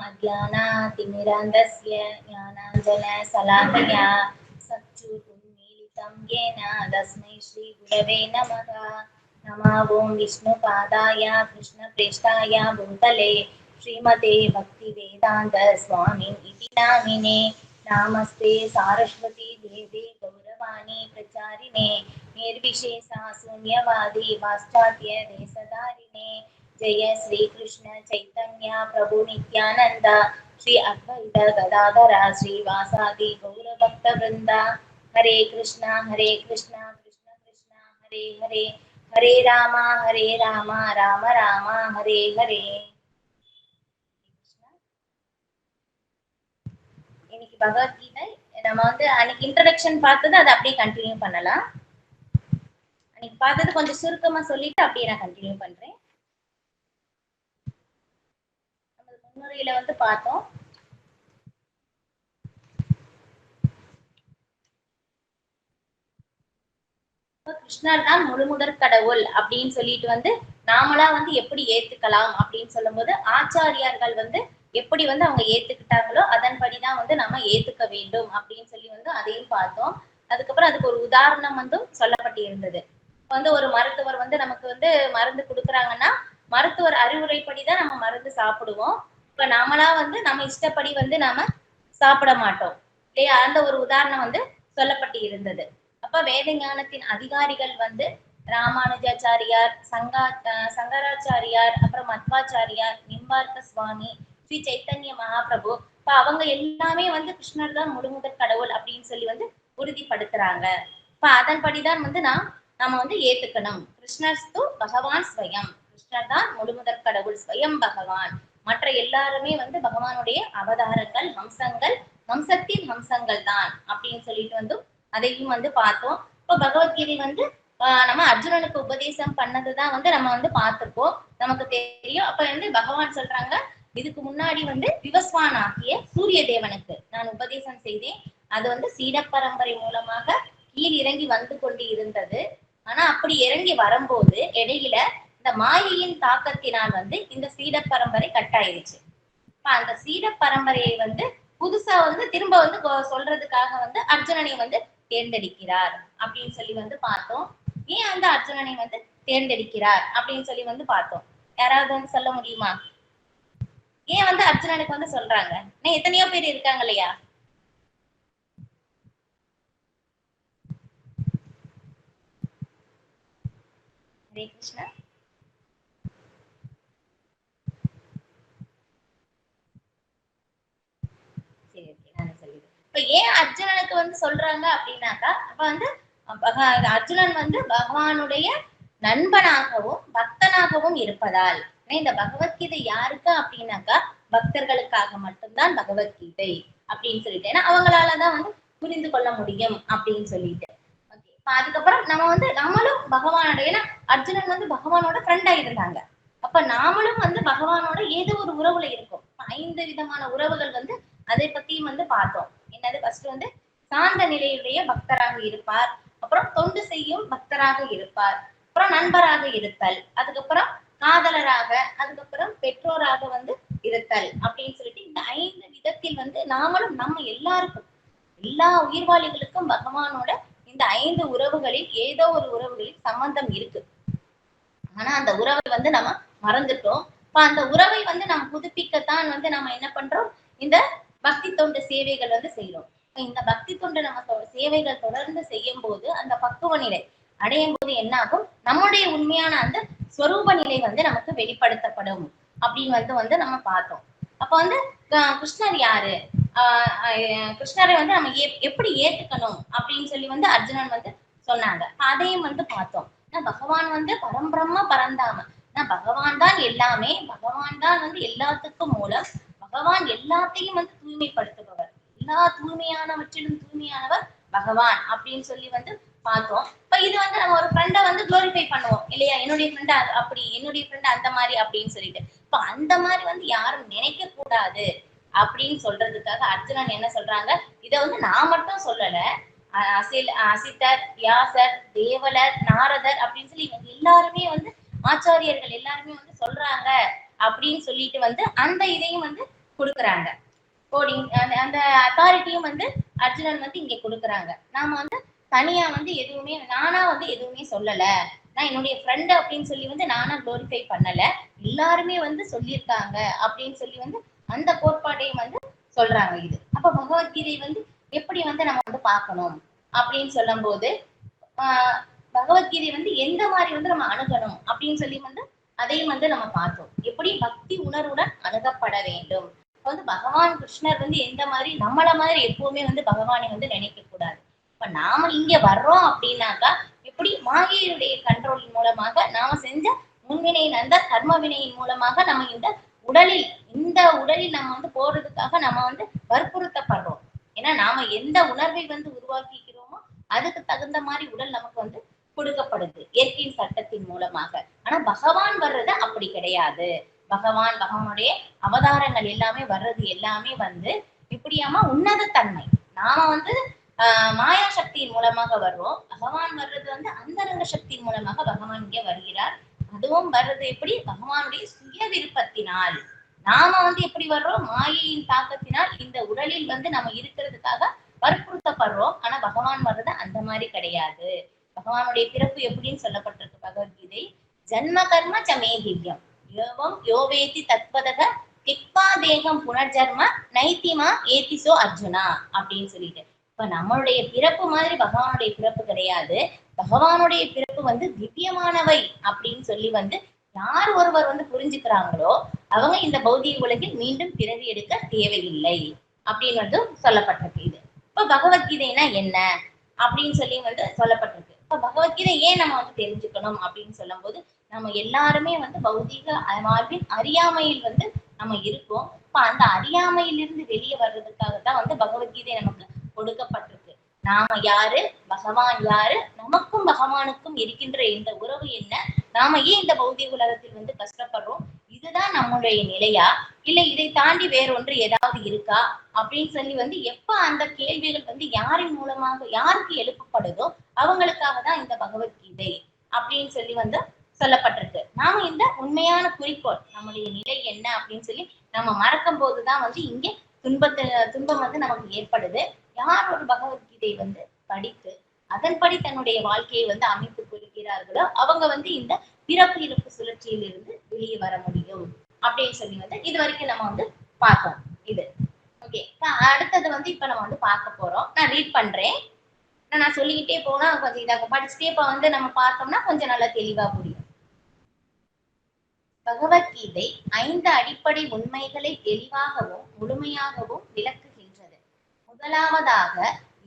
अज्ञानातिमिरान्धस्य ज्ञानाञ्जनशलाकया चक्षुरुन्मीलितं येन तस्मै श्रीगुरवे नमः। नमः ॐ विष्णुपादाय कृष्णप्रेष्ठाय भूतले श्रीमते भक्तिवेदान्त स्वामिन् इति नामिने। नामस्ते सारस्वती देवे गौरवाणी प्रचारिणे निर्विशेषा शून्यवादी पाश्चात्य देशधारिणे। जय श्री कृष्ण चैतन्य प्रभु नित्यानंद श्री अद्वैत गदाधर श्रीवासादि गौर भक्त वृंदा। हरे कृष्णा कृष्ण कृष्ण हरे हरे, हरे राम राम राम हरे हरे। இன்னைக்கு பகவத்கீதை நம்ம அன்னைக்கு இன்ட்ரோடக்ஷன் பார்த்தது அதை அப்படியே கண்டினியூ பண்ணலாம். அன்னைக்கு பார்த்தது கொஞ்சம் சுருக்கமா சொல்லிட்டு அப்படியே நான் கண்டினியூ பண்றேன். முன்னுரையில பார்த்தோம், கிருஷ்ணர் தான் முழுமுதற் கடவுள் அப்படின்னு சொல்லிட்டு நாமளா எப்படி ஏத்துக்கலாம் அப்படின்னு சொல்லும் போது ஆச்சாரியார்கள் எப்படி அவங்க ஏத்துக்கிட்டாங்களோ அதன்படிதான் நம்ம ஏத்துக்க வேண்டும் அப்படின்னு சொல்லி அதையும் பார்த்தோம். அதுக்கப்புறம் அதுக்கு ஒரு உதாரணம் சொல்லப்பட்டு இருந்தது. ஒரு மருத்துவர் நமக்கு மருந்து கொடுக்குறாங்கன்னா மருத்துவர் அறிவுரைப்படிதான் நம்ம மருந்து சாப்பிடுவோம். இப்ப நாமளா நம்ம இஷ்டப்படி நாம சாப்பிட மாட்டோம் இல்லையா? அந்த ஒரு உதாரணம் சொல்லப்பட்டு இருந்தது. அப்ப வேத ஞானத்தின் அதிகாரிகள் ராமானுஜாச்சாரியார், சங்கராச்சாரியார், அப்புறம் மத்வாச்சாரியார், நிம்பார்க்க சுவாமி, ஸ்ரீ சைத்தன்ய மகாபிரபு, இப்ப அவங்க எல்லாமே கிருஷ்ணர் தான் முழுமுதற் கடவுள் அப்படின்னு சொல்லி உறுதிப்படுத்துறாங்க. இப்ப அதன்படிதான் நம்ம ஏத்துக்கணும். கிருஷ்ணஸ்து பகவான் ஸ்வயம், கிருஷ்ணர் தான் முழுமுதற் கடவுள், ஸ்வயம் பகவான். மற்ற எல்லாருமே பகவானுடைய அவதாரங்கள், ஹம்சங்கள், ஹம்சத்தின் ஹம்சங்கள் தான் அப்படின்னு சொல்லிட்டு அதையும் பார்த்தோம். இப்ப பகவத்கீதை நம்ம அர்ஜுனனுக்கு உபதேசம் பண்ணதுதான் நம்ம பார்த்திருப்போம், நமக்கு தெரியும். அப்ப பகவான் சொல்றாங்க, இதுக்கு முன்னாடி விவஸ்வான் ஆகிய சூரிய தேவனுக்கு நான் உபதேசம் செய்தேன். அது சீட பரம்பரை மூலமாக கீழ் இறங்கி கொண்டு இருந்தது. ஆனா அப்படி இறங்கி வரும்போது இடையில இந்த மாயையின் தாக்கத்தினால் இந்த சீட பரம்பரை கட்டாயிருச்சு. அந்த சீட பரம்பரையை புதுசா திரும்ப சொல்றதுக்காக அர்ஜுனனை தேர்ந்தெடுக்கிறார் அப்படின்னு சொல்லி பார்த்தோம். ஏன் அர்ஜுனனை தேர்ந்தெடுக்கிறார் அப்படின்னு சொல்லி பார்த்தோம். யாராவது சொல்ல முடியுமா? ஏன் அர்ஜுனனுக்கு சொல்றாங்க? எத்தனையோ பேர் இருக்காங்க இல்லையா? ஹரே கிருஷ்ணா. சரி, நான் சொல்லிடுறேன். இப்ப ஏன் அர்ஜுனனுக்கு சொல்றாங்க அப்படின்னாக்கா, அப்ப அர்ஜுனன் பகவானுடைய நண்பனாகவும் பக்தனாகவும் இருப்பதால். இந்த பகவத்கீதை யாருக்கு அப்படின்னாக்கா பக்தர்களுக்காக மட்டும்தான் பகவத்கீதை அப்படின்னு சொல்லிட்டு, ஏன்னா அவங்களாலதான் புரிந்து கொள்ள முடியும் அப்படின்னு சொல்லிட்டு. அதுக்கப்புறம் நம்ம நம்மளும் பகவானோட, ஏன்னா அர்ஜுனன் பகவானோட ஃப்ரெண்டா இருந்தாங்க. அப்ப நாமளும் பகவானோட ஏதோ ஒரு உறவுல இருக்கும். 5 விதமான உறவுகள் அதை பத்தியும் பார்த்தோம். என்னது? ஃபர்ஸ்ட் சாந்த நிலையுடைய பக்தராக இருப்பார், அப்புறம் தொண்டு செய்யும் பக்தராக இருப்பார், அப்புறம் நண்பராக இருத்தல், அதுக்கப்புறம் காதலராக, அதுக்கப்புறம் பெற்றோராக இருத்தல் அப்படின்னு சொல்லிட்டு இந்த 5 விதத்தில் நாமளும் நம்ம எல்லாருக்கும், எல்லா உயிர்வாளிகளுக்கும் பகவானோட இந்த 5 உறவுகளில் ஏதோ ஒரு உறவுகளில் சம்பந்தம் இருக்கு. ஆனா அந்த உறவை நம்ம மறந்துட்டோம். இப்ப அந்த உறவை நம்ம புதுப்பிக்கத்தான் நம்ம என்ன பண்றோம்? இந்த பக்தி தொண்டு சேவைகள் செய்யறோம். இந்த பக்தி தொண்டு நம்ம சேவைகள் தொடர்ந்து செய்யும் போது அந்த பக்குவ நிலை அடையும் போது என்ன ஆகும்? நம்முடைய உண்மையான அந்த ஸ்வரூப நிலை நமக்கு வெளிப்படுத்தப்படும் அப்படின்னு நம்ம பார்த்தோம். அப்ப கிருஷ்ணர் யாரு, கிருஷ்ணரை நம்ம எப்படி ஏத்துக்கணும் அப்படின்னு சொல்லி அர்ஜுனன் சொன்னாங்க. அதையும் பார்த்தோம். பகவான் பரம்பிரம்ம பரந்தாம, பகவான் தான் எல்லாமே, பகவான் தான் எல்லாத்துக்கும் மூலம், பகவான் எல்லாத்தையும் தூய்மைப்படுத்துபவர், எல்லா தூய்மையானவற்றிலும் தூய்மையானவர் பகவான் அப்படின்னு சொல்லி பார்த்தோம். இப்ப இது நம்ம ஒரு ஃப்ரெண்டை குளோரிஃபை பண்ணுவோம் இல்லையா? என்னுடைய ஃப்ரெண்ட் அப்படி, என்னுடைய ஃப்ரெண்ட் அந்த மாதிரி அப்படின்னு சொல்லிட்டு. இப்ப அந்த மாதிரி யாரும் நினைக்க கூடாது அப்படின்னு சொல்றதுக்காக அர்ஜுனன் என்ன சொல்றாங்க? இதை நான் மட்டும் சொல்லல, அசித்தர், வியாசர், தேவலர், நாரதர் அப்படின்னு சொல்லி இவங்க எல்லாருமே ஆச்சாரியர்கள் எல்லாருமே சொல்றாங்க அப்படின்னு சொல்லிட்டு அந்த இதையும் கொடுக்குறாங்க. கோடிங் அந்த அத்தாரிட்டியும் வந்து அர்ஜுனன் வந்து இங்க கொடுக்குறாங்க. நாம வந்து தனியா வந்து எதுவுமே நானா வந்து எதுவுமே சொல்லல, நான் என்னுடைய ஃப்ரெண்ட் அப்படின்னு சொல்லி வந்து நானா குளோரிஃபை பண்ணல, எல்லாருமே வந்து சொல்லியிருக்காங்க அப்படின்னு சொல்லி வந்து அந்த கோட்பாட்டையும் வந்து சொல்றாங்க. இது அப்ப பகவத்கீதை வந்து எப்படி வந்து நம்ம வந்து பார்க்கணும் அப்படின்னு சொல்லும் போது ஆஹ் பகவத்கீதை வந்து எந்த மாதிரி வந்து நம்ம அணுகணும் அப்படின்னு சொல்லி வந்து அதையும் வந்து நம்ம பார்த்தோம். எப்படி பக்தி உணர்வுடன் அணுகப்பட வேண்டும். இப்ப வந்து பகவான் கிருஷ்ணர் வந்து எந்த மாதிரி நம்மள மாதிரி எப்பவுமே வந்து பகவானை வந்து நினைக்க கூடாது. இப்ப நாம இங்க வர்றோம் அப்படின்னாக்கா எப்படி மாயையுடைய கண்ட்ரோலின் மூலமாக நாம செஞ்ச முன்வினையின் அந்த கர்ம வினையின் மூலமாக நம்ம இந்த உடலில் நம்ம வந்து போறதுக்காக நம்ம வந்து வற்புறுத்தப்படுறோம். ஏன்னா நாம எந்த உணர்வை வந்து உருவாக்கிக்கிறோமோ அதுக்கு தகுந்த மாதிரி உடல் நமக்கு வந்து கொடுக்கப்படுது இயற்கையின் சட்டத்தின் மூலமாக. ஆனா பகவான் வர்றது அப்படி கிடையாது. பகவானுடைய அவதாரங்கள் எல்லாமே வர்றது எல்லாமே வந்து இப்படியாம உன்னத தன்மை. நாம வந்து மாயா சக்தியின் மூலமாக வர்றோம். பகவான் வர்றது வந்து அந்தரங்க சக்தியின் மூலமாக பகவான் இங்கே வருகிறார். அதுவும் வர்றது எப்படி பகவானுடைய சுய விருப்பத்தினால். நாம வந்து எப்படி வர்றோம் மாயையின் தாக்கத்தினால் இந்த உடலில் வந்து நம்ம இருக்கிறதுக்காக வற்புறுத்தப்படுறோம். ஆனா பகவான் வர்றது அந்த மாதிரி கிடையாது. பகவானுடைய பிறப்பு எப்படின்னு சொல்லப்பட்டிருக்கு பகவத்கீதை. ஜன்ம கர்ம சமே திவ்யம் யோகம் யோவேதி தத்வதக திக்வா தேகம் புனர்ஜர்ம நைத்திமா ஏதிசோ அர்ஜுனா அப்படின்னு சொல்லிட்டு. இப்ப நம்மளுடைய பிறப்பு மாதிரி பகவானுடைய பிறப்பு கிடையாது. பகவானுடைய பிறப்பு வந்து திவ்யமானவை அப்படின்னு சொல்லி வந்து யார் ஒருவர் வந்து புரிஞ்சுக்கிறாங்களோ அவங்க இந்த பௌதிக உலகில் மீண்டும் பிறவி எடுக்க தேவையில்லை அப்படின்னு வந்து சொல்லப்பட்டிருக்கு. இது இப்ப பகவத்கீதைனா என்ன அப்படின்னு சொல்லி வந்து சொல்லப்பட்டிருக்கு. இப்ப பகவத்கீதை ஏன் நம்ம வந்து தெரிஞ்சுக்கணும் அப்படின்னு சொல்லும் போது நம்ம எல்லாருமே வந்து பௌதிக வாழ்வின் அறியாமையில் வந்து நம்ம இருக்கோம். இப்ப அந்த அறியாமையிலிருந்து வெளியே வர்றதுக்காகத்தான் வந்து பகவத்கீதை நமக்கு கொடுக்கப்பட்டிருக்கு. நாம யாரு, பகவான் யாரு, நமக்கும் பகவானுக்கும் இருக்கின்ற இந்த உறவு என்ன, நாம ஏன் இந்த பௌதிக உலகத்தில் வந்து கஷ்டப்படுறோம், இதுதான் நம்முடைய நிலையா இல்ல இதை தாண்டி வேறொன்று ஏதாவது இருக்கா அப்படின்னு சொல்லி வந்து எப்ப அந்த கேள்விகள் வந்து யாரின் மூலமாக யாருக்கு எழுப்பப்படுதோ அவங்களுக்காக தான் இந்த பகவத்கீதை அப்படின்னு சொல்லி வந்து சொல்லப்பட்டிருக்கு. நாம இந்த உண்மையான குறிக்கோள் நம்முடைய நிலை என்ன அப்படின்னு சொல்லி நம்ம மறக்கும் போதுதான் வந்து இங்கே துன்பம் வந்து நமக்கு ஏற்படுது. யார் ஒரு பகவத்கீதை வந்து படித்து அதன்படி தன்னுடைய வாழ்க்கையை வந்து அமைத்துக் கொள்கிறார்களோ அவங்க வந்து இந்த பிறப்பு இறப்பு சுழற்சியில் இருந்து வெளியே வர முடியும் அப்படின்னு சொல்லி வந்து இது வரைக்கும் நம்ம வந்து பார்த்தோம். இது ஓகே. அடுத்தது வந்து இப்ப நம்ம வந்து பார்க்க போறோம். நான் ரீட் பண்றேன். நான் சொல்லிக்கிட்டே போனா கொஞ்சம் இதாக படிச்சுட்டே இப்ப வந்து நம்ம பார்த்தோம்னா கொஞ்சம் நல்லா தெளிவா புரியும். பகவத்கீதை 5 அடிப்படை உண்மைகளை தெளிவாகவும் முழுமையாகவும் விளக்குகின்றது. முதலாவதாக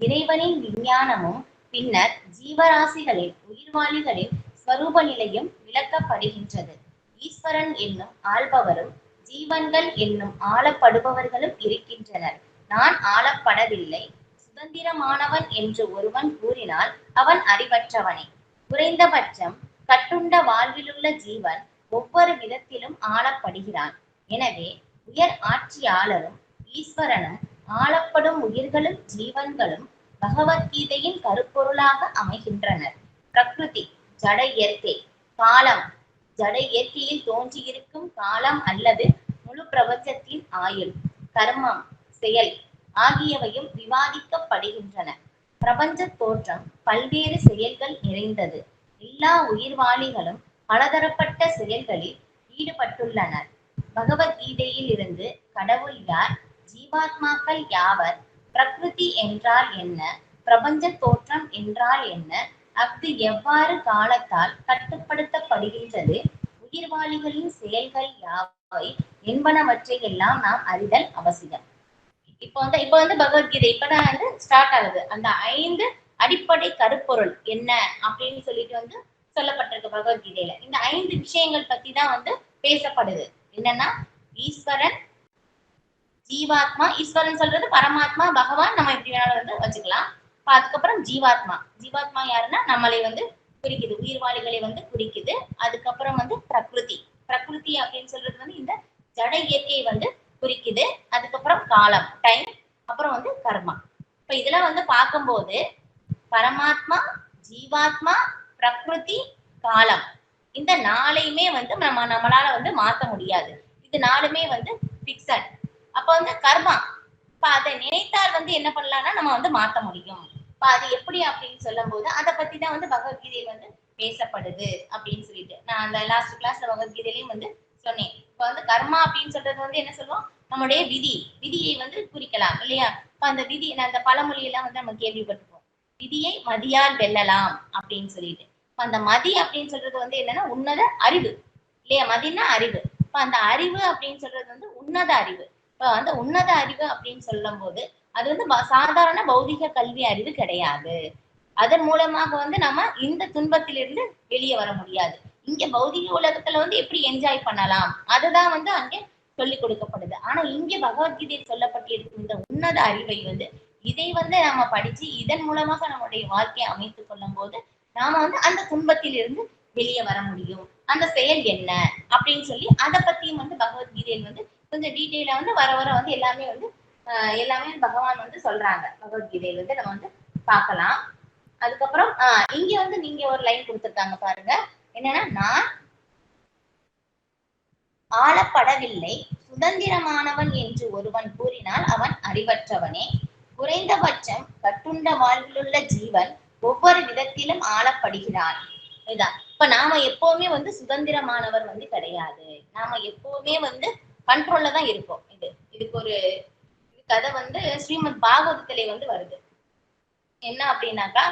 இறைவனின் விஞ்ஞானமும் பின்னர் ஜீவராசிகளின் உயிர்வாழிகளின் ஸ்வரூப நிலையும் விளக்கப்படுகின்றது. ஈஸ்வரன் என்னும் ஆள்பவரும் ஜீவன்கள் என்னும் ஆளப்படுபவர்களும் இருக்கின்றனர். நான் ஆளப்படவில்லை, சுதந்திரமானவன் என்று ஒருவன் கூறினால் அவன் அறிவற்றவனே. குறைந்தபட்சம் கட்டுண்ட வாழ்விலுள்ள ஜீவன் ஒவ்வொரு விதத்திலும் ஆளப்படுகிறான். எனவே உயர் ஆட்சியாளரும் ஈஸ்வரனும் ஆளப்படும் உயிர்களும் ஜீவன்களும் பகவத்கீதையின் கருப்பொருளாக அமைகின்றனர். பிரகிருதி ஜட இயற்கை, காலம் ஜட இயற்கையில் தோன்றியிருக்கும் காலம் அல்லது முழு பிரபஞ்சத்தின் ஆயுள், கர்மம் செயல் ஆகியவையும் விவாதிக்கப்படுகின்றன. பிரபஞ்ச தோற்றம் பல்வேறு செயல்கள் நிறைந்தது. எல்லா உயிர்வாழிகளும் பலதரப்பட்ட செயல்களில் ஈடுபட்டுள்ளனர். பகவத்கீதையில் இருந்து கடவுள் யார், ஜீவாத்மாக்கள் யாவர், பிரகிருதி என்றால் என்ன, பிரபஞ்ச தோற்றம் என்றால் என்ன, அஃது எவ்வாறு காலத்தால் கட்டுப்படுத்தப்படுகின்றது, உயிர்வாழிகளின் செயல்கள் யாவை என்பனவற்றை எல்லாம் நாம் அறிதல் அவசியம். இப்ப வந்து பகவத்கீதை இப்பதான் வந்து ஸ்டார்ட் ஆகுது. அந்த 5 அடிப்படை கருப்பொருள் என்ன அப்படின்னு சொல்லிட்டு வந்து சொல்லப்பட்டிருக்கு பகவத்கீதையில. இந்த 5 விஷயங்கள் பத்தி தான் வந்து பேசப்படுது. என்னன்னா ஈஸ்வரன், ஜீவாத்மா, ஈஸ்வரன் சொல்றது பரமாத்மா பகவான் நம்ம எப்படி வேணாலும் வந்து வச்சுக்கலாம். அதுக்கப்புறம் ஜீவாத்மா, ஜீவாத்மா யாருன்னா நம்மளை வந்து குறிக்குது, உயிர்வாழிகளை வந்து குறிக்குது. அதுக்கப்புறம் வந்து பிரகிருதி, பிரகிருதி அப்படின்னு சொல்றது வந்து இந்த ஜட இயற்கையை வந்து குறிக்குது. அதுக்கப்புறம் காலம் டைம், அப்புறம் வந்து கர்மா. இப்ப இதெல்லாம் வந்து பார்க்கும்போது பரமாத்மா, ஜீவாத்மா, பிரகிருதி, காலம், இந்த 4ஐயுமே வந்து நம்மளால வந்து மாத்த முடியாது. இது 4மே வந்து பிக்சட். அப்ப வந்து கர்மா. இப்ப அதை நினைத்தால் வந்து என்ன பண்ணலாம்னா நம்ம வந்து மாத்த முடியும். இப்ப அது எப்படி அப்படின்னு சொல்லும் போது அதை பத்தி தான் வந்து பகவத்கீதையில் வந்து பேசப்படுது அப்படின்னு சொல்லிட்டு நான் அந்த லாஸ்ட் கிளாஸ்ல பகவத்கீதையிலையும் வந்து சொன்னேன். இப்ப வந்து கர்மா அப்படின்னு சொல்றது வந்து என்ன சொல்லுவோம், நம்முடைய விதியை வந்து குறிக்கலாம் இல்லையா. இப்ப அந்த விதி அந்த பழமொழி எல்லாம் வந்து நம்ம கேள்விப்பட்டிருப்போம், விதியை மதியால் வெல்லலாம் அப்படின்னு சொல்லிட்டு. இப்ப அந்த மதி அப்படின்னு சொல்றது வந்து என்னன்னா உன்னத அறிவு இல்லையா. மதினா அறிவு. இப்ப அந்த அறிவு அப்படின்னு சொல்றது வந்து உன்னத அறிவு. இப்ப வந்து உன்னத அறிவு அப்படின்னு சொல்லும் போது அது வந்து சாதாரண பௌதிக கல்வி அறிவு கிடையாது. அதன் மூலமாக வந்து நம்ம இந்த துன்பத்திலிருந்து வெளியே வர முடியாது. இங்க பௌதிக உலகத்துல வந்து எப்படி என்ஜாய் பண்ணலாம் அதுதான் வந்து அங்கே சொல்லிக் கொடுக்கப்படுது. ஆனா இங்க பகவத்கீதையில் சொல்லப்பட்டிருக்கும் இந்த உன்னத அறிவை வந்து இதை வந்து நாம படிச்சு இதன் மூலமாக நம்முடைய வாழ்க்கையை அமைத்துக் கொள்ளும் போது நாம வந்து அந்த துன்பத்தில் இருந்து வெளியே வர முடியும். அந்த செயல் என்ன அப்படின்னு சொல்லி அதை பத்தியும் வந்து பகவத்கீதையில் வந்து கொஞ்சம் டீட்டெயிலா வந்து வர வர வந்து எல்லாமே வந்து எல்லாமே பகவான் வந்து சொல்றாங்க. பகவத்கீதையில வந்து நம்ம வந்து பார்க்கலாம். அதுக்கப்புறம் இங்க வந்து நீங்க ஒரு லைன் கொடுத்திருக்காங்க பாருங்க. என்னன்னா, நான் ஆளப்படவில்லை, சுதந்திரமானவன் என்று ஒருவன் கூறினால் அவன் அறிவற்றவனே. குறைந்தபட்சம் கட்டுண்ட வாழ்விலுள்ள ஜீவன் ஒவ்வொரு விதத்திலும் ஆளப்படுகிறான். இதுதான். இப்ப நாம எப்பவுமே வந்து சுதந்திரமானவர் வந்து கிடையாது. நாம எப்பவுமே வந்து கண்ட்ரோல்ல தான் இருப்போம். இதுக்கு ஒரு கதை வந்து ஸ்ரீமத் பாகவதத்திலே வந்து வருது. என்ன அப்படின்னாக்கா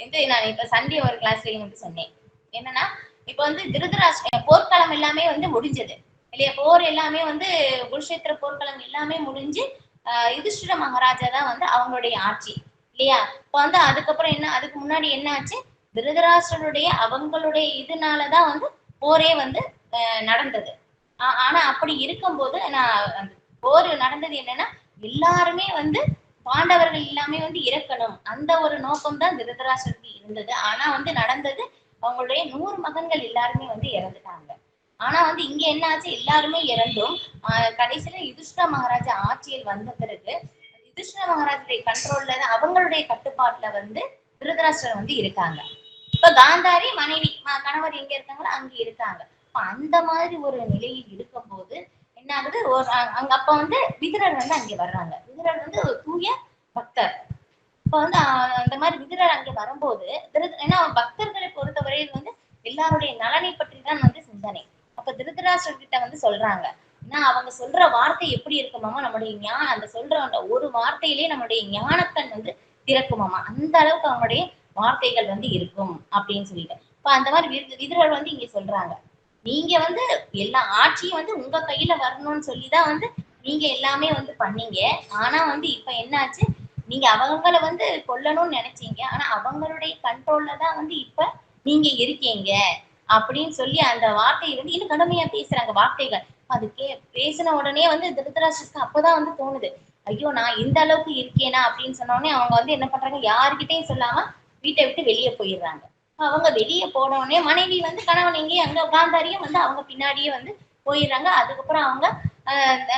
வந்து நான் இப்ப சண்டே ஒரு கிளாஸ்லயும் வந்து சொன்னேன். என்னன்னா இப்ப வந்து திருதராஷ்டிர போர்க்களம் எல்லாமே வந்து முடிஞ்சது இல்லையா. போர் எல்லாமே வந்து குருஷேத்திர போர்க்களம் எல்லாமே முடிஞ்சு யுதிஷ்டிர மகாராஜா தான் வந்து அவங்களுடைய ஆட்சி இல்லையா. இப்ப வந்து அதுக்கப்புறம் என்ன, அதுக்கு முன்னாடி என்ன ஆச்சு, திருதராஷ்டிரனுடைய அவங்களுடைய இதனாலதான் வந்து போரே வந்து நடந்தது. ஆனா அப்படி இருக்கும்போது நான் போர் நடந்தது என்னன்னா எல்லாருமே வந்து பாண்டவர்கள் எல்லாமே வந்து இறக்கணும் அந்த ஒரு நோக்கம் தான் திருதராஷ்டிரனுக்கு இருந்தது. ஆனா வந்து நடந்தது அவங்களுடைய 100 மகன்கள் எல்லாருமே வந்து இறந்துட்டாங்க. ஆனா வந்து இங்க என்ன ஆச்சு, எல்லாருமே இறந்தும் கடைசியில யுதிஷ்டிர மகாராஜா ஆட்சியில் வந்த பிறகு யுதிஷ்டிர மகாராஜுடைய கண்ட்ரோல்ல அவங்களுடைய கட்டுப்பாட்டுல வந்து திருதராஷ்டிரர் வந்து இருக்காங்க. இப்ப காந்தாரி மனைவி கணவர் எங்க இருக்காங்களோ அங்க இருக்காங்க. இப்ப அந்த மாதிரி ஒரு நிலையில் இருக்கும் போது என்ன ஆகுது, ஒரு அங்க அப்ப வந்து விதுரர் வந்து அங்க வர்றாங்க. விதுரர் வந்து ஒரு தூய பக்தர். இப்ப வந்து அந்த மாதிரி விதுரர் அங்க வரும்போது ஏன்னா பக்தர்களை பொறுத்தவரையில் வந்து எல்லாருடைய நலனை பற்றி தான் வந்து சிந்தனை. அப்ப திருதராஷ்டிரர் கிட்ட வந்து சொல்றாங்க, ஏன்னா அவங்க சொல்ற வார்த்தை எப்படி இருக்குமாமா, நம்முடைய ஞானம் அந்த சொல்ற அந்த ஒரு வார்த்தையிலேயே நம்முடைய ஞானக்கண் வந்து திறக்குமாமா, அந்த அளவுக்கு அவங்களுடைய வார்த்தைகள் வந்து இருக்கும் அப்படின்னு சொல்லிட்டு. இப்ப அந்த மாதிரி விதுரர் வந்து இங்க சொல்றாங்க, நீங்க வந்து எல்லா ஆட்சியும் வந்து உங்க கையில வரணும்னு சொல்லிதான் வந்து நீங்க எல்லாமே வந்து பண்ணீங்க. ஆனா வந்து இப்ப என்னாச்சு, நீங்க அவங்கள வந்து கொல்லணும்னு நினைச்சீங்க. ஆனா அவங்களுடைய கண்ட்ரோல்ல தான் வந்து இப்ப நீங்க இருக்கீங்க அப்படின்னு சொல்லி அந்த வார்த்தையை வந்து இன்னும் கடுமையா பேசுறாங்க வார்த்தைகள். அது பேசின உடனே வந்து திருதராஷ்டிரருக்கு அப்பதான் வந்து தோணுது, ஐயோ நான் இந்த அளவுக்கு இருக்கேனா அப்படின்னு சொன்ன உடனே அவங்க வந்து என்ன பண்றாங்க, யாருக்கிட்டையும் சொல்லாம வீட்டை விட்டு வெளியே போயிடுறாங்க. அவங்க வெளியே போன உடனே மனைவி வந்து கணவன் எங்கேயும் அங்க காந்தாரியும் வந்து அவங்க பின்னாடியே வந்து போயிடுறாங்க. அதுக்கப்புறம் அவங்க